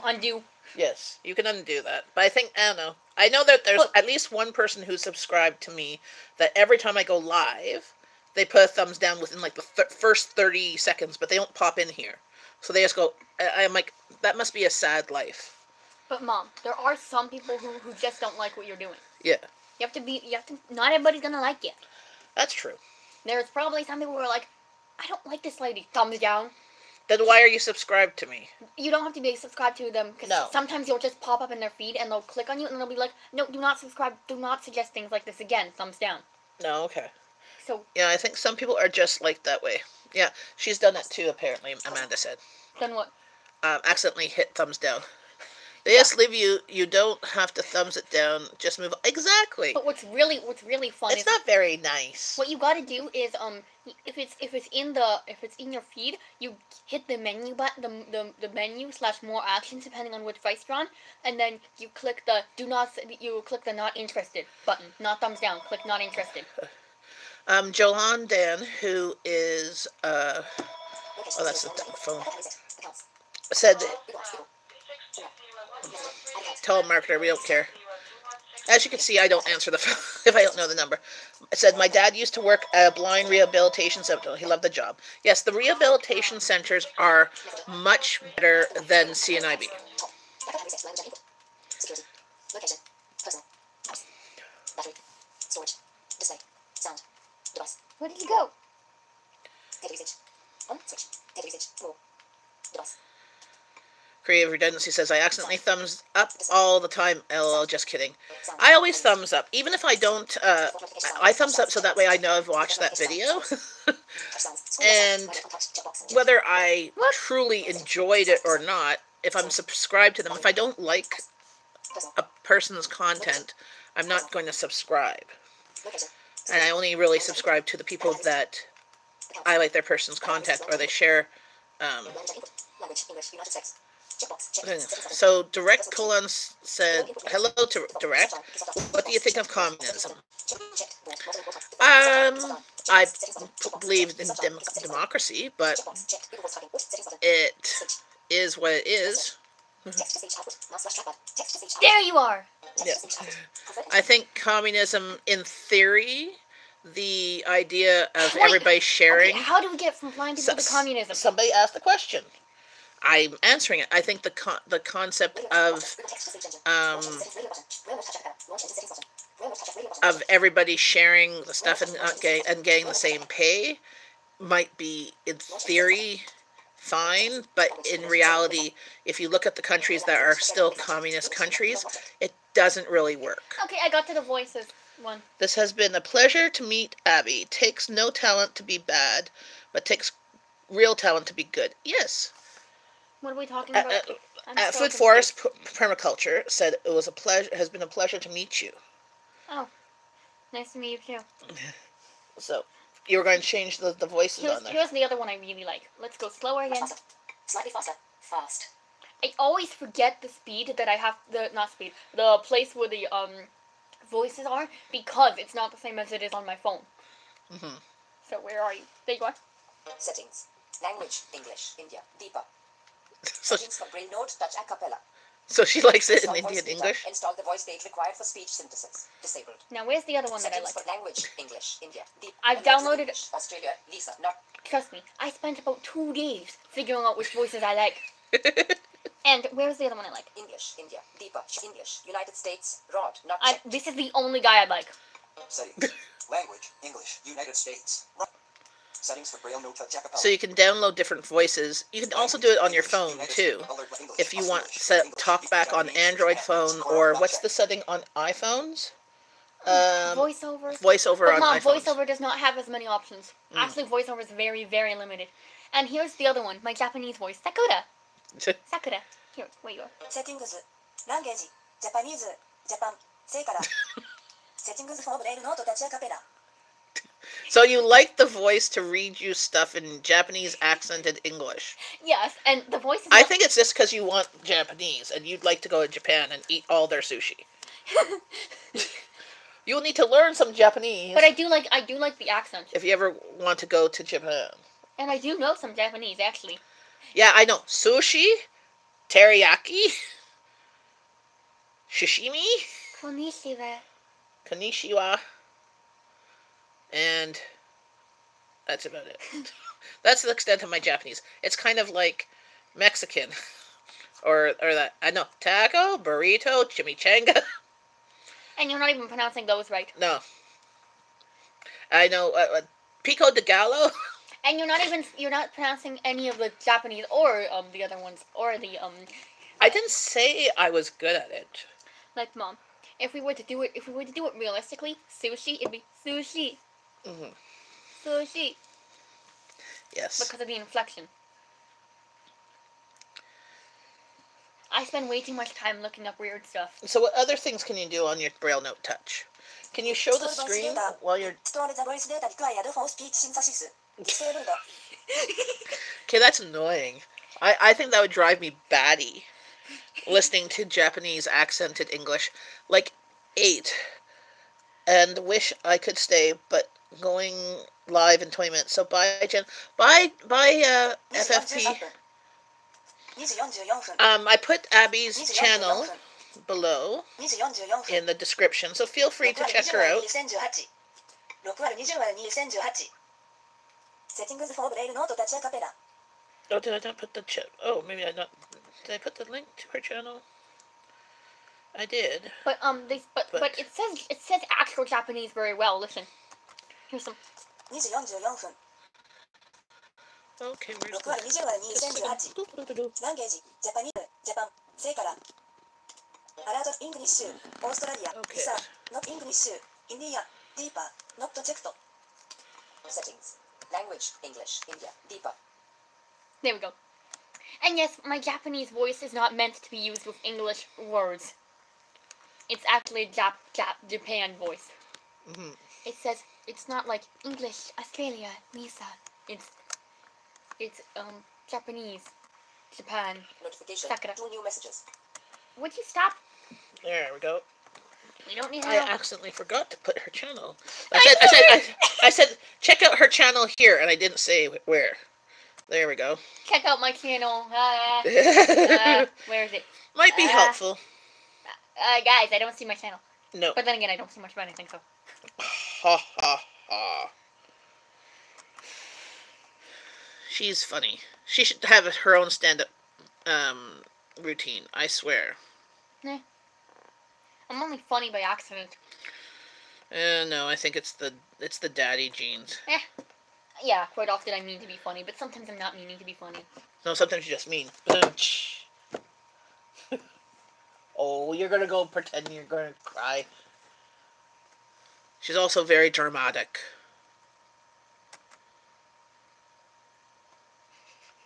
Undo. Yes, you can undo that. But I think, I don't know. I know that there's at least one person who's subscribed to me that every time I go live, they put a thumbs down within like the first 30 seconds, but they don't pop in here. So they just go, I'm like, that must be a sad life. But Mom, there are some people who just don't like what you're doing. Yeah. Not everybody's gonna like you. That's true. There's probably some people who are like, I don't like this lady. Thumbs down. Then why are you subscribed to me? You don't have to be subscribed to them, because No. sometimes you'll just pop up in their feed and they'll click on you and they'll be like, no, do not subscribe, do not suggest things like this again, thumbs down. No, okay. So, Yeah, I think some people are just like that way. Yeah, she's done it too, apparently, Amanda said. then what? Accidentally hit thumbs down. They just leave you don't have to thumbs it down, just move on. Exactly. But what's really fun It's is not very nice. what you gotta do is if it's in your feed, you hit the menu button, the menu / more actions depending on which device you're on, and then you click the not interested button, not thumbs down. Click not interested. Johan Dan, who is oh, that's the phone, said telemarketer, we don't care. As you can see, I don't answer the phone if I don't know the number. It said, my dad used to work at a blind rehabilitation center. He loved the job. Yes, the rehabilitation centers are much better than CNIB. Background reset. Language and input. Security. Location. Personal. Apps. Battery. Storage. Display. Sound. Device. Where did you go? Data usage. On. Switch. Data usage. More. Device. Creative Redundancy says, I accidentally thumbs up all the time. LOL, just kidding. I always thumbs up. Even if I don't, I thumbs up so that way I know I've watched that video. And whether I truly enjoyed it or not, if I'm subscribed to them, if I don't like a person's content, I'm not going to subscribe. And I only really subscribe to the people that I like their person's content, or they share. So Direct Colon said, hello to Direct. What do you think of communism? I believe in democracy, but it is what it is. There you are. Yeah. I think communism, in theory, the idea of everybody sharing. Okay, how do we get from blind people to communism? Somebody asked the question. I'm answering it. I think the concept of everybody sharing the stuff and getting the same pay might be, in theory, fine, but in reality, if you look at the countries that are still communist countries, it doesn't really work. Okay, I got to the voices one. This has been a pleasure to meet Abby. Takes no talent to be bad, but takes real talent to be good. Yes. What are we talking about? Food Forest Permaculture said it was a pleasure. Has been a pleasure to meet you. Oh, nice to meet you too. So you were going to change the voices on there. Here's the other one I really like. Let's go slower again. Slightly faster. Fast. I always forget the speed that I have. The place where the voices are, because it's not the same as it is on my phone. Mm-hmm. So where are you? There you are. Settings. Language. English. India. Deeper. So, Settings for Braille note. Touch a cappella. so she likes it in Install Indian voice data. English. Install the voice date required for speech synthesis. Disabled. Now where's the other one that I Settings like? for language. English. India. Deep. I've American downloaded it. English, Australia. Lisa. Not. Trust me, I spent about 2 days figuring out which voices I like. And where's the other one I like? English. India. Deeper. English. United States. Rod. Not. This is the only guy I like. Settings. Language. English. United States. Settings for Braille note touch a cappella. So you can download different voices. You can also do it on your phone too. If you want set talkback on Android phone, or what's the setting on iPhones? Voiceover. Voiceover But on Mom, iPhones. voiceover does not have as many options. Actually, voiceover is very, very limited. And here's the other one, my Japanese voice, Sakura. Sakura. Here, wait, you are. Settings. Language. Japanese. Japan. せいから Settings for Braille note touch a cappella. So you like the voice to read you stuff in Japanese accented English. Yes, and the voice is I think it's just because you want Japanese and you'd like to go to Japan and eat all their sushi. You'll need to learn some Japanese. But I do like the accent. If you ever want to go to Japan. And I do know some Japanese, actually. Yeah, I know. Sushi, teriyaki, sashimi, Konnichiwa. konnichiwa, and that's about it. That's the extent of my Japanese. It's kind of like Mexican. or that, I know, taco, burrito, chimichanga. And you're not even pronouncing those right. No. I know, pico de gallo. And you're not pronouncing any of the Japanese or the other ones or the I didn't say I was good at it. like Mom. If we were to do it realistically, sushi, it'd be sushi. Mm-hmm. Sushi. Yes. Because of the inflection. I spend way too much time looking up weird stuff. So what other things can you do on your Braille Note Touch? Can you show the screen while you're... Store the voice data required for speech synthesis. Disabled. Okay, that's annoying. I think that would drive me batty. Listening to Japanese accented English. Like 8. And wish I could stay, but going live in 20 minutes. So bye, Jen. Bye, FFP. I put Abby's channel below 2時44分 in the description, so feel free 6 to 割 check 20 her 割 out. 2018 6割20割2018 Settings for Braille Note Touch Acapella Oh, did I not put the oh, maybe I not. Did I put the link to her channel? I did. But but it says actual Japanese very well. Listen, here's some. 2時44分 Okay, where's 6割20割2018 the... Language Japanese Japan 正から Alert English オーストラリア Okay. Visa Not English India Deeper Not checked Settings Language English India Deeper There we go. And yes, my Japanese voice is not meant to be used with English words. It's actually Japan voice. Mm-hmm. It says it's not like English Australia Visa. It's Japanese Japan. Notification Sakura. 2 new messages Would you stop? There we go. We don't need I help. accidentally forgot to put her channel. I said check out her channel here, and I didn't say where. There we go. Check out my channel. Where is it? Might be helpful. Guys, I don't see my channel. No. But then again, I don't see much of anything, so. Ha ha ha. She's funny. She should have her own stand-up routine, I swear. Nah. I'm only funny by accident. No, I think it's the daddy genes. Yeah, quite often I mean to be funny, but sometimes I'm not meaning to be funny. No, sometimes you just mean. Oh, you're gonna go pretend you're gonna cry. She's also very dramatic.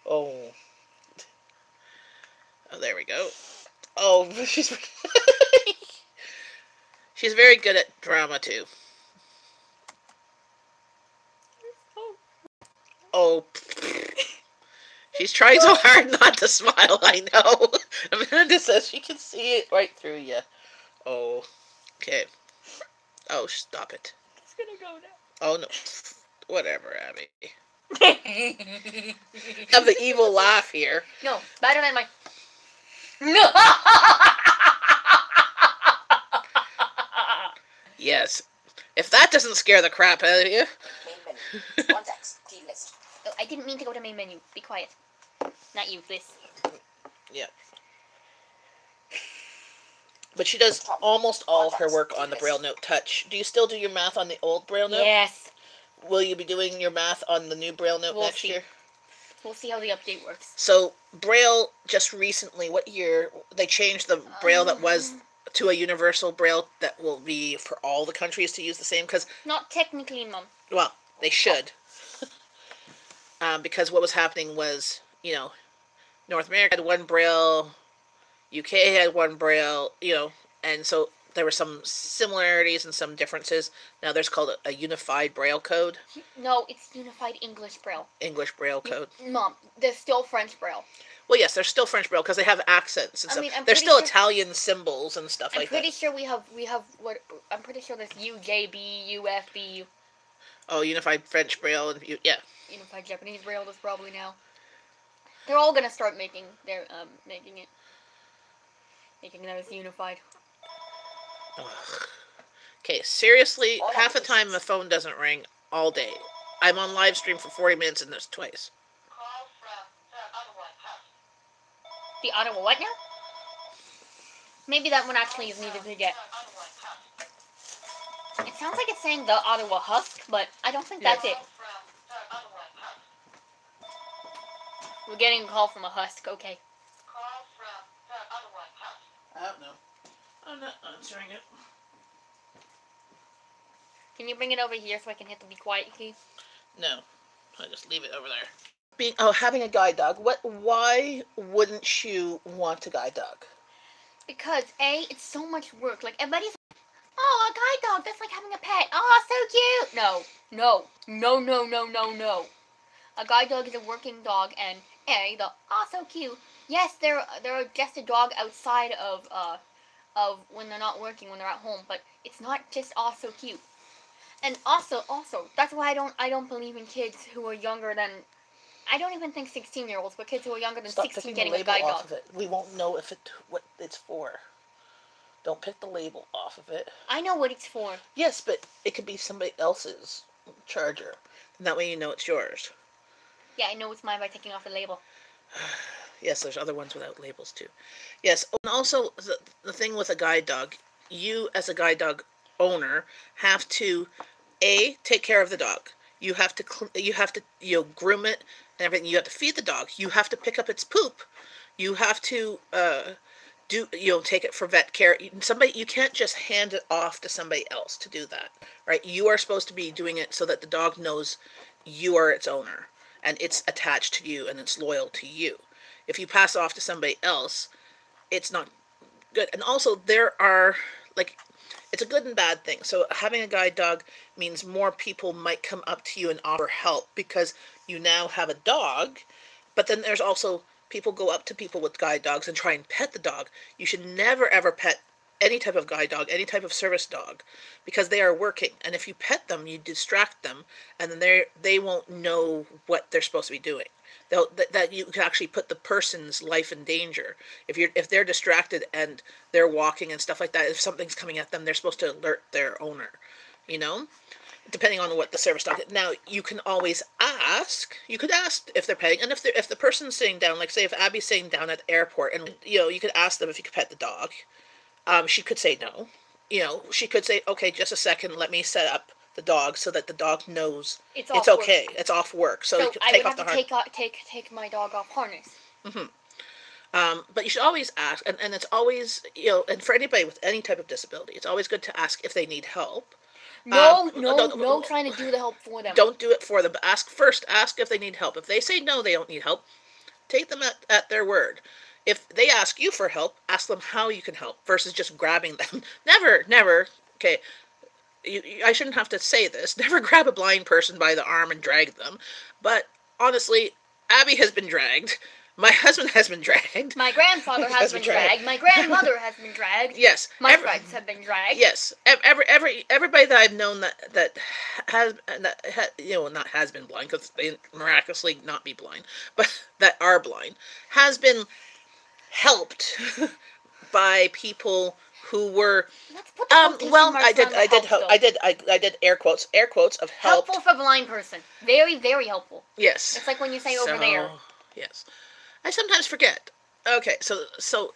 Oh. Oh, there we go. Oh, she's she's very good at drama too. Oh. She's trying so hard not to smile, I know. Amanda says she can see it right through you. Oh. Okay. Oh, stop it. It's gonna go now. Oh, no. Whatever, Abby. Have the evil laugh here. No, better than my... Yes. If that doesn't scare the crap out of you. Main menu Contacts Key list Oh, I didn't mean to go to main menu. Be quiet. Not you, this. Yeah. But she does almost all her work on the Braille Note Touch. Do you still do your math on the old Braille Note? Yes. Will you be doing your math on the new Braille Note We'll next see. year? We'll see how the update works. So, Braille, just recently, what year, they changed the Braille that was to a universal Braille that will be for all the countries to use the same? Because, Not technically, Mom. well, they should. Because what was happening was, you know, North America had one Braille, UK had one Braille, you know, and so there were some similarities and some differences. Now there's called a unified Braille code. No, it's Unified English Braille. English Braille code. Mom, there's still French Braille. Well, yes, there's still French Braille because they have accents and I stuff. mean, I'm There's pretty still sure- Italian symbols and stuff I'm like pretty that. sure we have what I'm pretty sure there's UJB, UFB, Oh, unified French Braille and yeah. Unified Japanese Braille. There's probably now. They're all gonna start making their making those unified. Ugh. Okay, seriously, half the time the phone doesn't ring all day. I'm on live stream for 40 minutes and there's twice. The Ottawa what now? Maybe that one actually is needed to get. It sounds like it's saying the Ottawa Husk, but I don't think that's it. We're getting a call from a Husk, okay. I don't know. I'm not answering it. Can you bring it over here so I can hit the be quiet key? No. I just leave it over there. Having a guide dog. Why wouldn't you want a guide dog? Because A, it's so much work. Like everybody's like, oh, a guide dog, that's like having a pet. Oh, so cute. No. A guide dog is a working dog, and so cute. Yes, they're just a dog outside of when they're not working, when they're at home, but it's not just so cute. And also, that's why I don't believe in kids who are younger than, I don't even think 16-year-olds, but kids who are younger than Stop 16 taking getting the a label guide off dog. of it. We won't know what it's for. Don't pick the label off of it. I know what it's for. Yes, but it could be somebody else's charger. And that way you know it's yours. Yeah, I know it's mine by taking off the label. Yes, there's other ones without labels too. Yes, and also the thing with a guide dog, you as a guide dog owner have to take care of the dog. You have to groom it and everything. You have to feed the dog. You have to pick up its poop. You have to take it for vet care. You can't just hand it off to somebody else to do that, right? You are supposed to be doing it so that the dog knows you are its owner and it's attached to you and it's loyal to you. If you pass off to somebody else, it's not good. And also it's a good and bad thing. So having a guide dog means more people might come up to you and offer help because you now have a dog. But then there's also people go up to people with guide dogs and try and pet the dog. You should never ever pet any type of guide dog, any type of service dog, because they are working. And if you pet them, you distract them, and then they won't know what they're supposed to be doing. That you can actually put the person's life in danger. If they're distracted and they're walking and stuff like that, if something's coming at them, they're supposed to alert their owner, depending on what the service dog is. Now, you can always ask. You could ask if they're petting, and if the person's sitting down, like say if Abby's sitting down at the airport, and you could ask them if you could pet the dog. She could say no. She could say, okay, just a second, let me set up the dog so that the dog knows it's okay. Work. It's off work, so you can take off the harness. Take my dog off harness. Mm-hmm. But you should always ask, and it's always and for anybody with any type of disability, it's always good to ask if they need help. No, trying to do the help for them. Don't do it for them, but ask if they need help. If they say no, they don't need help, take them at their word. If they ask you for help, ask them how you can help versus just grabbing them. Never, okay, I shouldn't have to say this, never grab a blind person by the arm and drag them. But honestly, Abby has been dragged. My husband has been dragged. My grandfather has been dragged. My grandmother has been dragged. Yes. My friends have been dragged. Yes. Everybody that I've known that has been blind, because they miraculously not be blind, but that are blind, has been helped by people who were I did air quotes of help. Helpful for a blind person. Very, very helpful. Yes. It's like when you say over there. Yes. I sometimes forget. Okay, so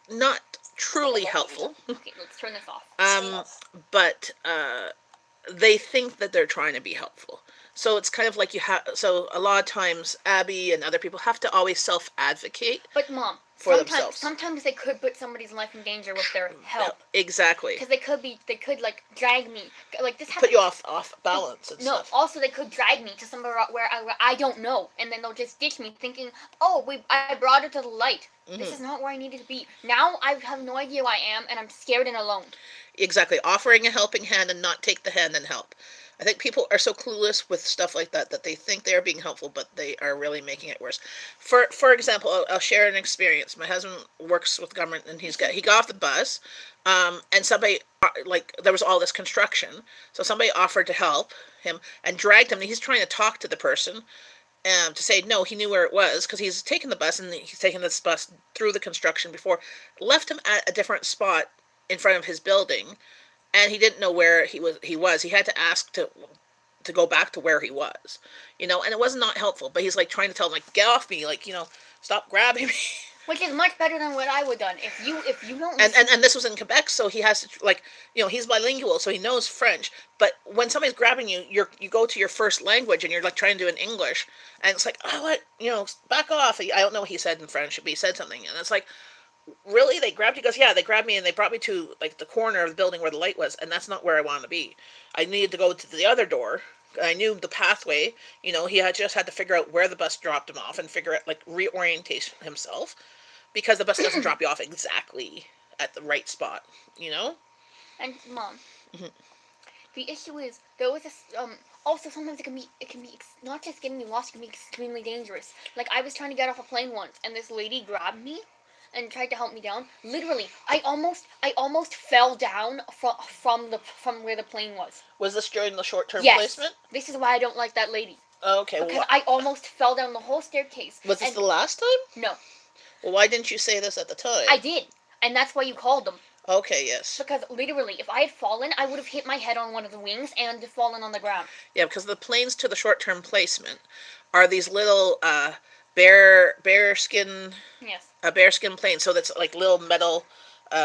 not truly helpful. Okay, let's turn this off. But they think that they're trying to be helpful. So it's kind of like so a lot of times Abby and other people have to always self-advocate. But Mom, themselves. Sometimes they could put somebody's life in danger with their help. Exactly. Because they could like drag me, like this. Put you off balance and stuff. No, also they could drag me to somewhere where I don't know, and then they'll just ditch me, thinking, "Oh, I brought her to the light. Mm-hmm. This is not where I needed to be." Now I have no idea who I am, and I'm scared and alone. Exactly, offering a helping hand and not take the hand and help. I think people are so clueless with stuff like that they think they are being helpful, but they are really making it worse. For example, I'll share an experience. My husband works with government, and he got off the bus, and somebody, there was all this construction, so somebody offered to help him and dragged him. And he's trying to talk to the person, to say no, he knew where it was because he's taken the bus, and he's taken this bus through the construction before, left him at a different spot in front of his building. And he didn't know where he was. He had to ask to go back to where he was, and it was not helpful. But he's trying to tell him, get off me, stop grabbing me. Which is much better than what I would have done. If you don't. And this was in Quebec, so he has to he's bilingual, so he knows French. But when somebody's grabbing you, you go to your first language, and you're trying to do it in English, and it's back off. I don't know what he said in French, but he said something, and it's really, they grabbed you? He goes, yeah, they grabbed me and they brought me to the corner of the building where the light was, and that's not where I wanted to be. I needed to go to the other door. I knew the pathway. He just had to figure out where the bus dropped him off and figure out reorientate himself, because the bus doesn't drop you off exactly at the right spot. And Mom, mm-hmm. The issue is there was this. Also, sometimes it can be not just getting me lost. It can be extremely dangerous. I was trying to get off a plane once, and this lady grabbed me and tried to help me down. Literally, I almost fell down from where the plane was. Was this during the short-term placement? This is why I don't like that lady. Okay. Because I almost fell down the whole staircase. Was this the last time? No. Well, why didn't you say this at the time? I did, and that's why you called them. Okay, yes. Because literally, if I had fallen, I would have hit my head on one of the wings and fallen on the ground. Yeah, because the planes to the short-term placement are these little bearskin Yes. bearskin planes. So that's like little metal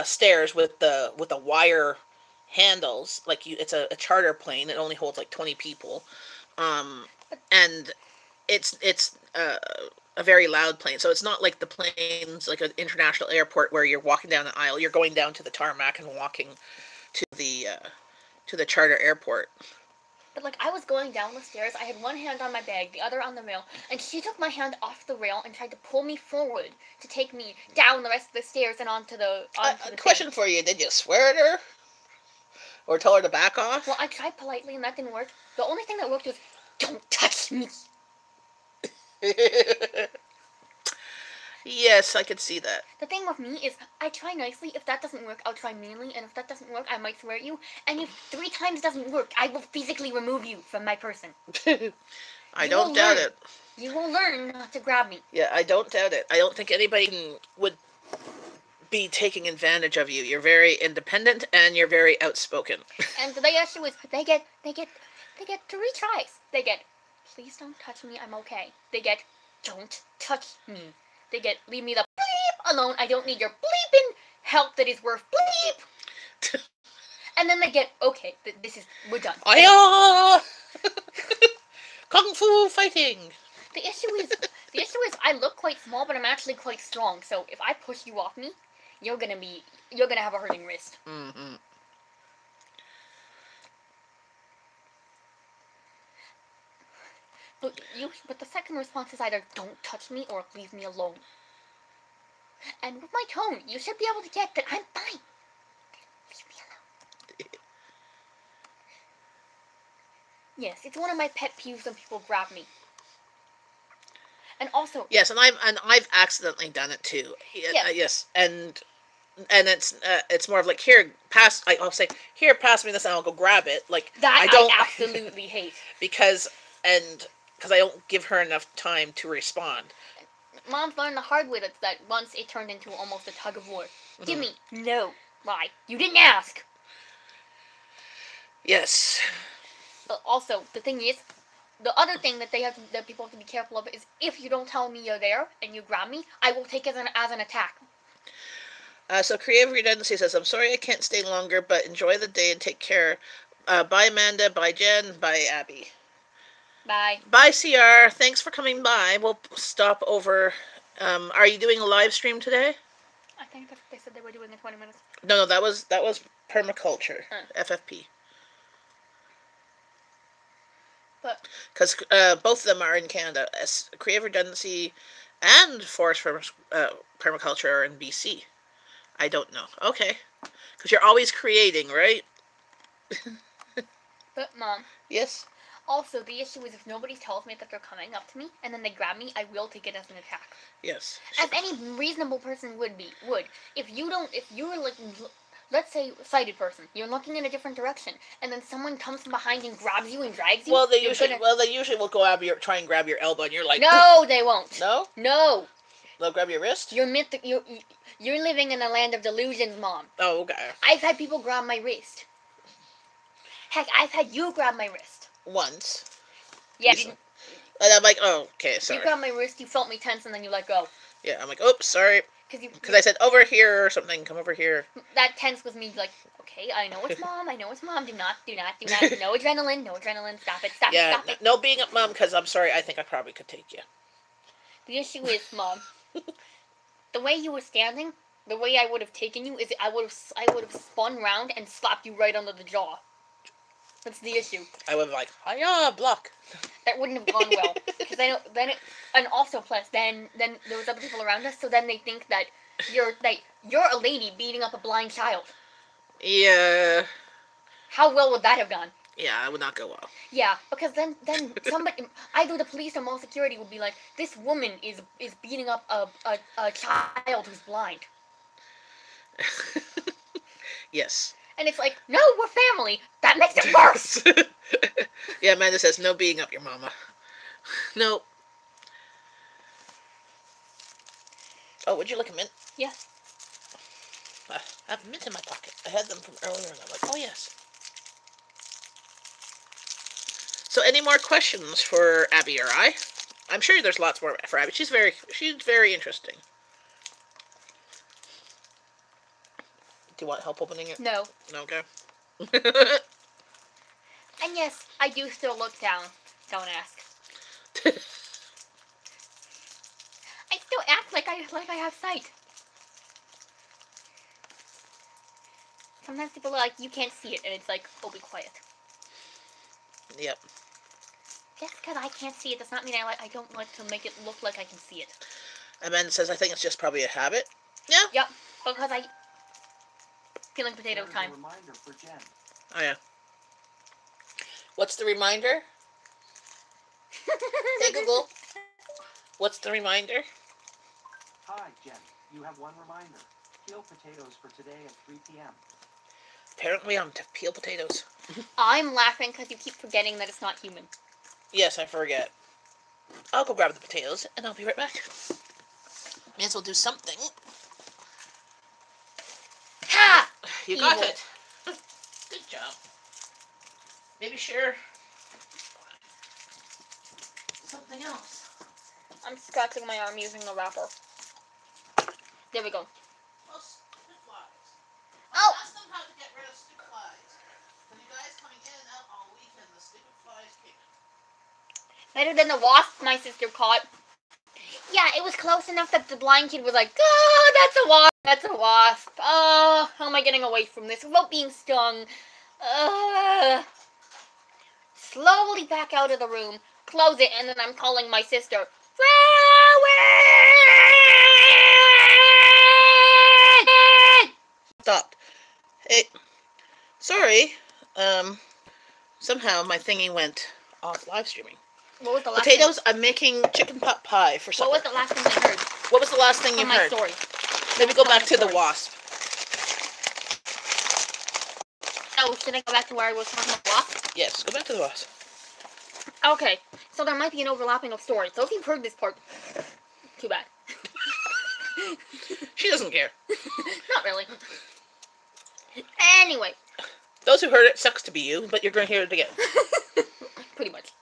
stairs with the wire handles. Like it's a charter plane. It only holds like 20 people, and it's a very loud plane. So it's not like the planes like an international airport where you're walking down an aisle. You're going down to the tarmac and walking to the charter airport. But like I was going down the stairs, I had one hand on my bag, the other on the rail, and she took my hand off the rail and tried to pull me forward to take me down the rest of the stairs and onto the Question for you: did you swear at her, or tell her to back off? Well, I tried politely and that didn't work. The only thing that worked was, "Don't touch me." Yes, I could see that. The thing with me is, I try nicely. If that doesn't work, I'll try meanly, and if that doesn't work, I might swear at you. And if 3 times doesn't work, I will physically remove you from my person. I don't doubt it. You will learn not to grab me. Yeah, I don't doubt it. I don't think anybody would be taking advantage of you. You're very independent and you're very outspoken. And the issue is, they get 3 tries. They get, "Please don't touch me, I'm okay." They get, "Don't touch me." They get, "Leave me the bleep alone. I don't need your bleeping help that is worth bleep." And then they get, "Okay, we're done." Aya! Kung Fu fighting. The issue is, I look quite small, but I'm actually quite strong. So if I push you off me, you're gonna have a hurting wrist. Mm-hmm. But the second response is either "Don't touch me" or "Leave me alone." And with my tone, you should be able to get that I'm fine. Leave me alone. Yes, it's one of my pet peeves when people grab me. And also, yes, and I've accidentally done it too. Yes. Yes, and it's more of like, here, pass. I'll say, here, pass me this, and I'll go grab it. Like that I absolutely hate. because I don't give her enough time to respond. Mom's learned the hard way that once it turned into almost a tug of war. Mm-hmm. Give me. No. Why? You didn't ask. Yes. Also, the thing is, the other thing that people have to be careful of is, if you don't tell me you're there and you grab me, I will take it as an attack. So Creative Redundancy says, "I'm sorry I can't stay longer, but enjoy the day and take care. Bye Amanda, bye Jen, bye Abby." Bye. Bye CR. Thanks for coming by. We'll stop over. Are you doing a live stream today? I think they said they were doing in 20 minutes. No, that was permaculture. FFP. But because both of them are in Canada. Creative Redundancy and Forest Permaculture are in BC. I don't know. Okay, because you're always creating, right? But Mom. Yes. Also, the issue is, if nobody tells me that they're coming up to me and then they grab me, I will take it as an attack. Yes. As any reasonable person would. If you're like, let's say, sighted person, you're looking in a different direction, and then someone comes from behind and grabs you and drags you. Well, they usually will try and grab your elbow, and you're like, no, they won't. No. No. They'll grab your wrist. You're living in a land of delusions, Mom. Oh, okay. I've had people grab my wrist. Heck, I've had you grab my wrist. Once. Yeah. And I'm like, oh, okay, sorry. You grabbed my wrist, you felt me tense, and then you let go. Yeah, I'm like, oops, sorry. Because I said over here or something. Come over here. That tense was me, like, okay, I know it's Mom. I know it's Mom. Do not. No adrenaline. No adrenaline. Stop it. Stop it. No being up, Mom. Because I'm sorry. I think I probably could take you. The issue is, Mom, the way you were standing, the way I would have taken you is I would have spun round and slapped you right under the jaw. That's the issue. I would have like, hiya, block. That wouldn't have gone well. Because and also plus then there was other people around us, so then they think that you're a lady beating up a blind child. Yeah. How well would that have gone? Yeah, it would not go well. Yeah, because then somebody, either the police or mall security would be like, this woman is beating up a child who's blind. Yes. And it's like, no, we're family. That makes it worse. Yeah, Amanda says, no beating up your mama. No. Oh, would you like a mint? Yeah. I have mint in my pocket. I had them from earlier, and I'm like, oh yes. So, any more questions for Abby or I? I'm sure there's lots more for Abby. She's very interesting. Do you want help opening it? No. Okay. And yes, I do still look down. Don't ask. I still act like I have sight. Sometimes people are like, you can't see it, and it's like, oh, be quiet. Yep. Just because I can't see it does not mean I don't like to make it look like I can see it. Amanda says, I think it's just probably a habit. Yeah. Yep, because peeling potato There's time. a reminder for Jenn. Oh, yeah. What's the reminder? Hey, Google. What's the reminder? Hi, Jenn. You have one reminder. Peel potatoes for today at 3 p.m. Apparently I'm to peel potatoes. I'm laughing because you keep forgetting that it's not human. Yes, I forget. I'll go grab the potatoes, and I'll be right back. May as well do something. Ha! You got Evil. it. Good job. Maybe share something else. I'm scratching my arm using a wrapper. There we go. Oh, stupid flies. Oh! Ask them how to get rid of stupid flies. When you guys coming in and out on a weekend, the stupid flies came in. Better than the wasp my sister caught. Yeah, it was close enough that the blind kid was like, oh, that's a wasp. That's a wasp. Oh, how am I getting away from this without being stung? Slowly back out of the room, close it, and then I'm calling my sister. Rowan! Stopped. Hey, sorry. Somehow my thingy went off live streaming. What was the last Potatoes, I'm making chicken pot pie for supper. What was the last thing I heard? What was the last thing you From my heard? story. Let me go back to the story. wasp. Oh, should I go back to where I was talking about wasp? Yes, go back to the wasp. Okay, so there might be an overlapping of stories. So if you've heard this part, too bad. She doesn't care. Not really. Anyway. Those who heard it, sucks to be you, but you're going to hear it again. Pretty much.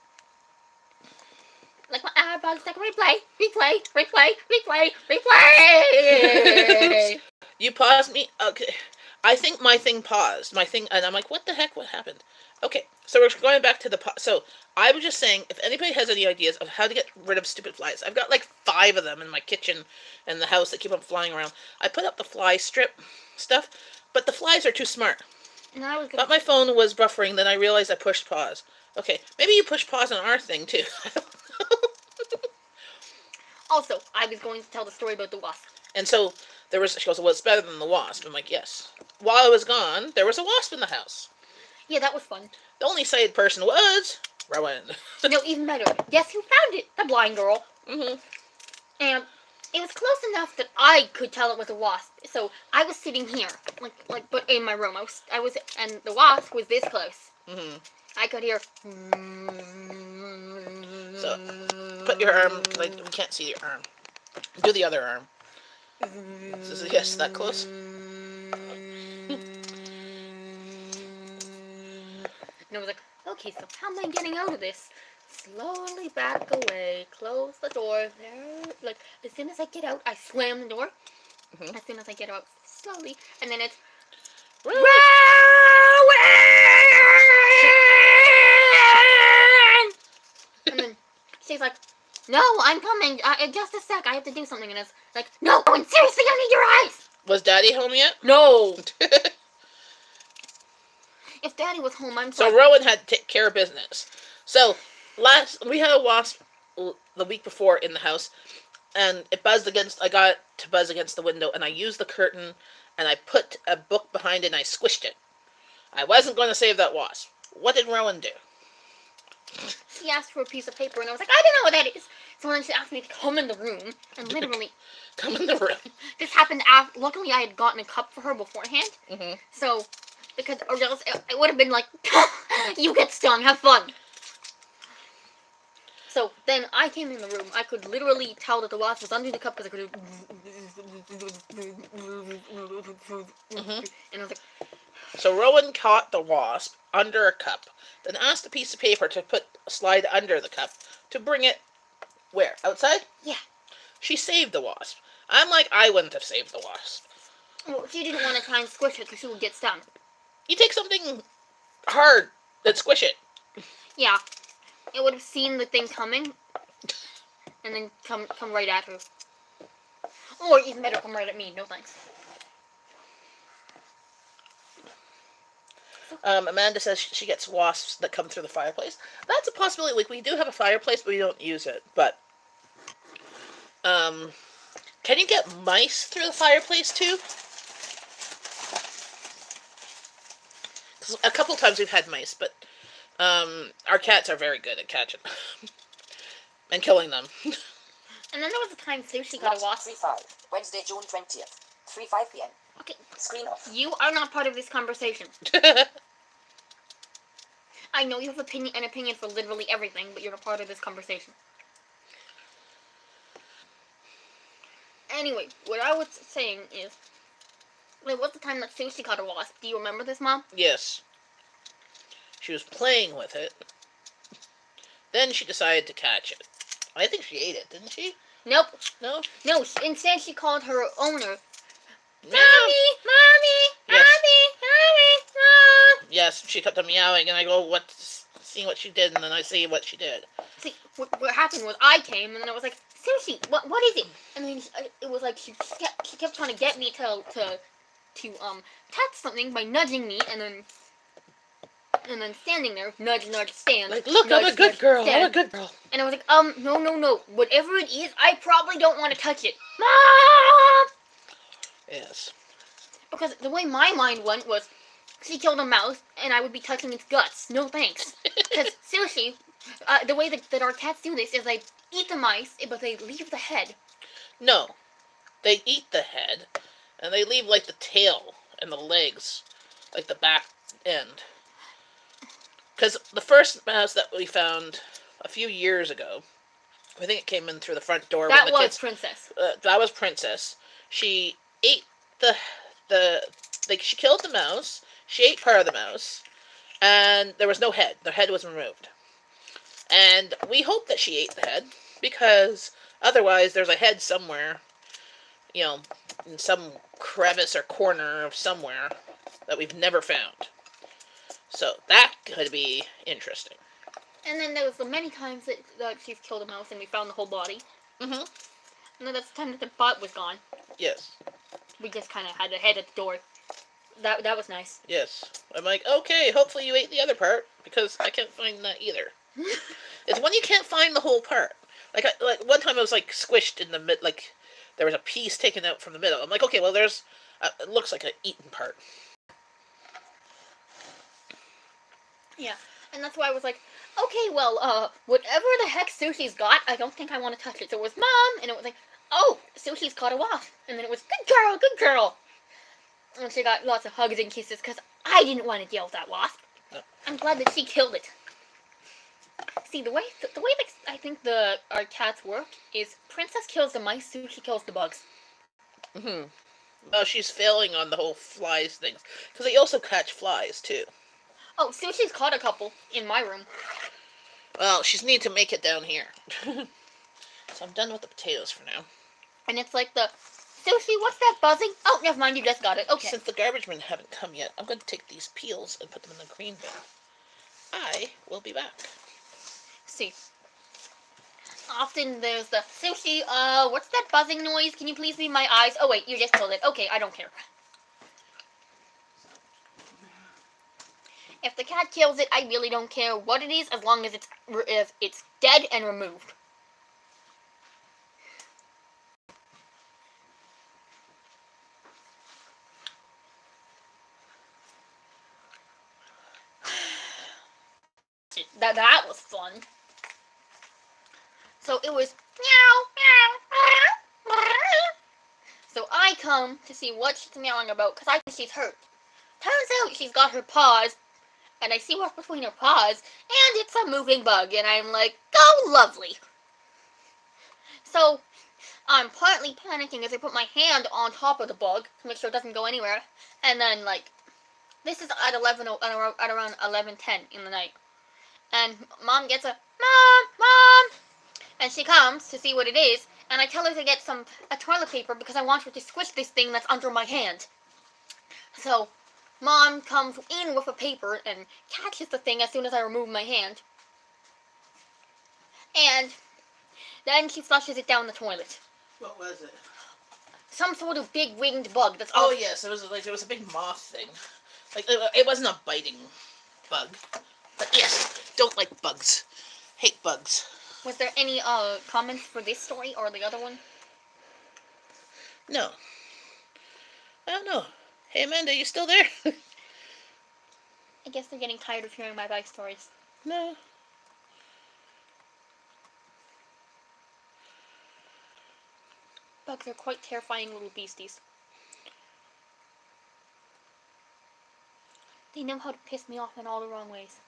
Like my eyeballs, like replay. You paused me? Okay. I think my thing paused. And I'm like, what the heck? What happened? Okay, so we're going back to the so I was just saying, if anybody has any ideas of how to get rid of stupid flies, I've got like 5 of them in my kitchen and the house that keep on flying around. I put up the fly strip stuff, but the flies are too smart. No, But my phone was buffering, then I realized I pushed pause. Okay, maybe you push pause on our thing too. I don't know. Also, I was going to tell the story about the wasp. And so she goes, well, it's better than the wasp. I'm like, yes. While I was gone, there was a wasp in the house. Yeah, that was fun. The only sighted person was Rowan. No, even better. Guess who found it? The blind girl. Mm-hmm. And it was close enough that I could tell it was a wasp. So I was sitting here, but in my room. I was, and the wasp was this close. Mm-hmm. I could hear. So put your arm. We can't see your arm. Do the other arm. Yes, that close. And I was like, okay, so how am I getting out of this? Slowly back away, close the door. There, like as soon as I get out, I slam the door. Mm-hmm. As soon as I get out, slowly, and then it's Rowan! And then she's like, no, I'm coming. Just a sec, I have to do something. And it's like, no, Owen, seriously, I need your eyes. Was Daddy home yet? No. If Daddy was home, I'm So Rowan had to take care of business. So we had a wasp the week before in the house, and it buzzed against. I got it to buzz against the window, and I used the curtain, and I put a book behind it, and I squished it. I wasn't going to save that wasp. What did Rowan do? She asked for a piece of paper, and I was like, I don't know what that is. So then she asked me to come in the room, and literally, Come in the room. this happened after. Luckily, I had gotten a cup for her beforehand. Mm-hmm. So, because or else it would have been like, you get stung, have fun. So then I came in the room. I could literally tell that the wasp was under the cup because I could. And I was like, So Rowan caught the wasp under a cup, then asked a piece of paper to slide under the cup to bring it where? Outside? yeah. She saved the wasp. I'm like, I wouldn't have saved the wasp. Well, she didn't want to try and squish it because she would get stung. You take something hard, then squish it. Yeah. It would have seen the thing coming and then come right at her. Or even better, come right at me. No thanks. Amanda says she gets wasps that come through the fireplace. That's a possibility. Like, we do have a fireplace, but we don't use it. But, can you get mice through the fireplace, too? 'Cause a couple times we've had mice, but, our cats are very good at catching and killing them. And then there was a time Sushi got a wasp. 3-5, Wednesday, June 20th, 3:05 p.m. Okay, Screen off. you are not part of this conversation. I know you have an opinion for literally everything, but you're not part of this conversation. Anyway, what I was saying is, there was the time that Sushi caught a wasp. Do you remember this, Mom? Yes. She was playing with it. Then she decided to catch it. I think she ate it, didn't she? Nope. No? No, instead she called her owner, No. Mommy, Mommy, Yes. Mommy, Mommy, Mom. Yes, she kept on meowing, and I go, see what she did, and then I see what she did. See, what happened was I came, and then I was like, Sushi, what is it? And then it was like she kept trying to get me to touch something by nudging me, and then standing there, nudge, stand. Like, look, nudge, I'm a good nudge, girl, stand. I'm a good girl. And I was like, no. Whatever it is, I probably don't want to touch it. Mom! Yes. Because the way my mind went was, she killed a mouse, and I would be touching its guts. No thanks. Because, seriously, the way that our cats do this is they eat the mice, but they leave the head. No. They eat the head, and they leave, like, the tail and the legs, like the back end. Because the first mouse that we found a few years ago, I think it came in through the front door. That when the was kids, Princess. that was Princess. She ate she killed the mouse, she ate part of the mouse, and there was no head. The head was removed. And we hope that she ate the head, because otherwise there's a head somewhere, in some crevice or corner of somewhere that we've never found. So that could be interesting. And then there was the many times that she's killed a mouse and we found the whole body. Mm-hmm. And then that's the time that the butt was gone. Yes. We just kind of had the head at the door. That was nice. Yes. I'm like, okay, hopefully you ate the other part, because I can't find that either. It's when you can't find the whole part. Like one time I was, like, squished in the mid, like, there was a piece taken out from the middle. I'm like, okay, well, it looks like an eaten part. Yeah. And that's why I was like, okay, well, whatever the heck Sushi's got, I don't think I want to touch it. So it was Mom, and it was like, oh, Sushi's caught a wasp. And then it was, good girl. And she got lots of hugs and kisses, because I didn't want to deal with that wasp. No. I'm glad that she killed it. See, the way that I think our cats work is Princess kills the mice, Sushi kills the bugs. Mm-hmm. Well, she's failing on the whole flies thing, because they also catch flies, too. Oh, Sushi's caught a couple in my room. Well, she's need to make it down here. So I'm done with the potatoes for now. And it's like Sushi, what's that buzzing? Oh, never mind, you just got it. Okay. Since the garbage men haven't come yet, I'm going to take these peels and put them in the green bin. I will be back. See. Often there's the, Sushi, what's that buzzing noise? Can you please read my eyes? Oh, wait, you just killed it. Okay, I don't care. If the cat kills it, I really don't care what it is, as long as it's dead and removed. That was fun. So it was meow, meow, meow. So I come to see what she's meowing about, because I think she's hurt. Turns out she's got her paws and I see what's between her paws, and it's a moving bug, and I'm like, oh, lovely. So I'm partly panicking as I put my hand on top of the bug to make sure it doesn't go anywhere, and then, like, this is at around 11:10 in the night, and Mom gets Mom, and she comes to see what it is, and I tell her to get a toilet paper because I want her to squish this thing that's under my hand. So Mom comes in with a paper and catches the thing as soon as I remove my hand, and then she flushes it down the toilet. What was it? Some sort of big winged bug. That's all. Oh yes, it was a big moth thing. Like it wasn't a biting bug, but yes, don't like bugs. Hate bugs. Was there any comments for this story or the other one? No. I don't know. Hey Amanda, you still there? I guess they're getting tired of hearing my bike stories. No. Bugs are quite terrifying little beasties. They know how to piss me off in all the wrong ways.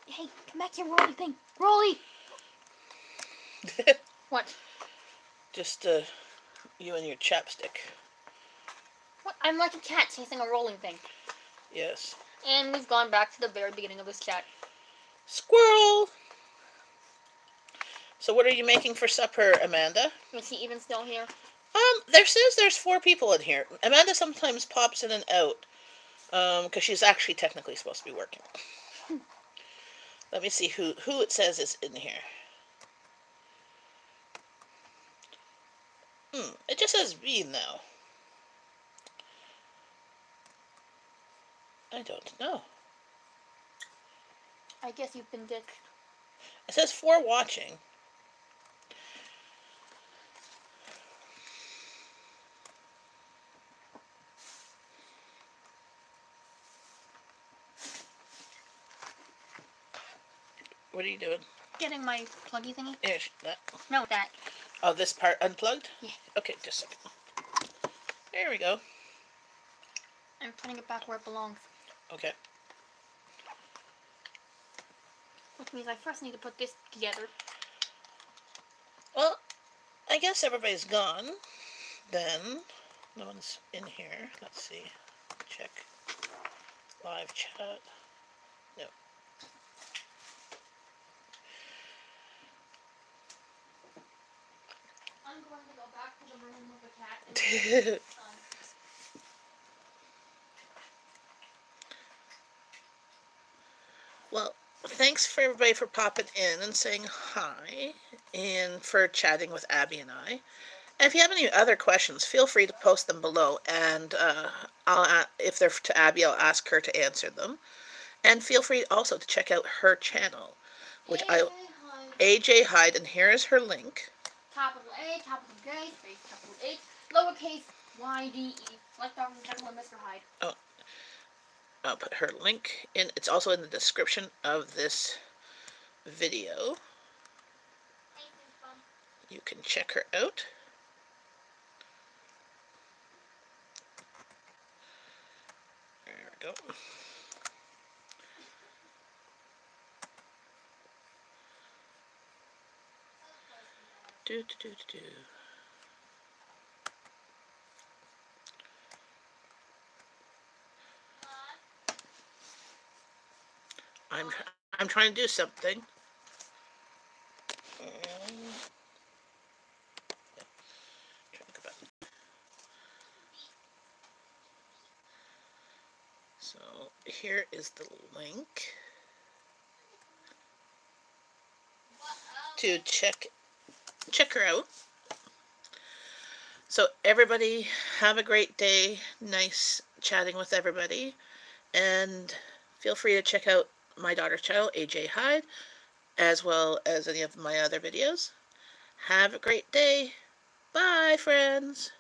Hey, come back here, Rolly thing. Rolly! What? Just, you and your chapstick. What? I'm like a cat chasing a rolling thing. Yes. And we've gone back to the very beginning of this chat. Squirrel! So what are you making for supper, Amanda? Is he even still here? There says there's 4 people in here. Amanda sometimes pops in and out, because she's actually technically supposed to be working. Let me see who it says is in here. It just says me now. I don't know. I guess you've been dick. It says 4 watching. What are you doing? Getting my pluggy thingy. Here, that. No, that. Oh, this part unplugged? Yeah. Okay, just a second. There we go. I'm putting it back where it belongs. Okay. Which means I first need to put this together. Well, I guess everybody's gone. Then, no one's in here. Let's see. Check. Live chat. No. I'm going to go back to the room with the cat and Well, thanks for everybody for popping in and saying hi, and for chatting with Abby and I. And if you have any other questions, feel free to post them below, and if they're to Abby, I'll ask her to answer them. And feel free also to check out her channel, which AJ Hyde, and here is her link. Capital A, capital J, space, capital H, lowercase y-d-e. Like Dr. Jekyll and Mr. Hyde. Oh, I'll put her link in. It's also in the description of this video. You can check her out. There we go. I'm trying to do something. So here is the link to check her out. So everybody have a great day. Nice chatting with everybody. And feel free to check out my daughter's channel, AJ Hyde, as well as any of my other videos. Have a great day. Bye, friends.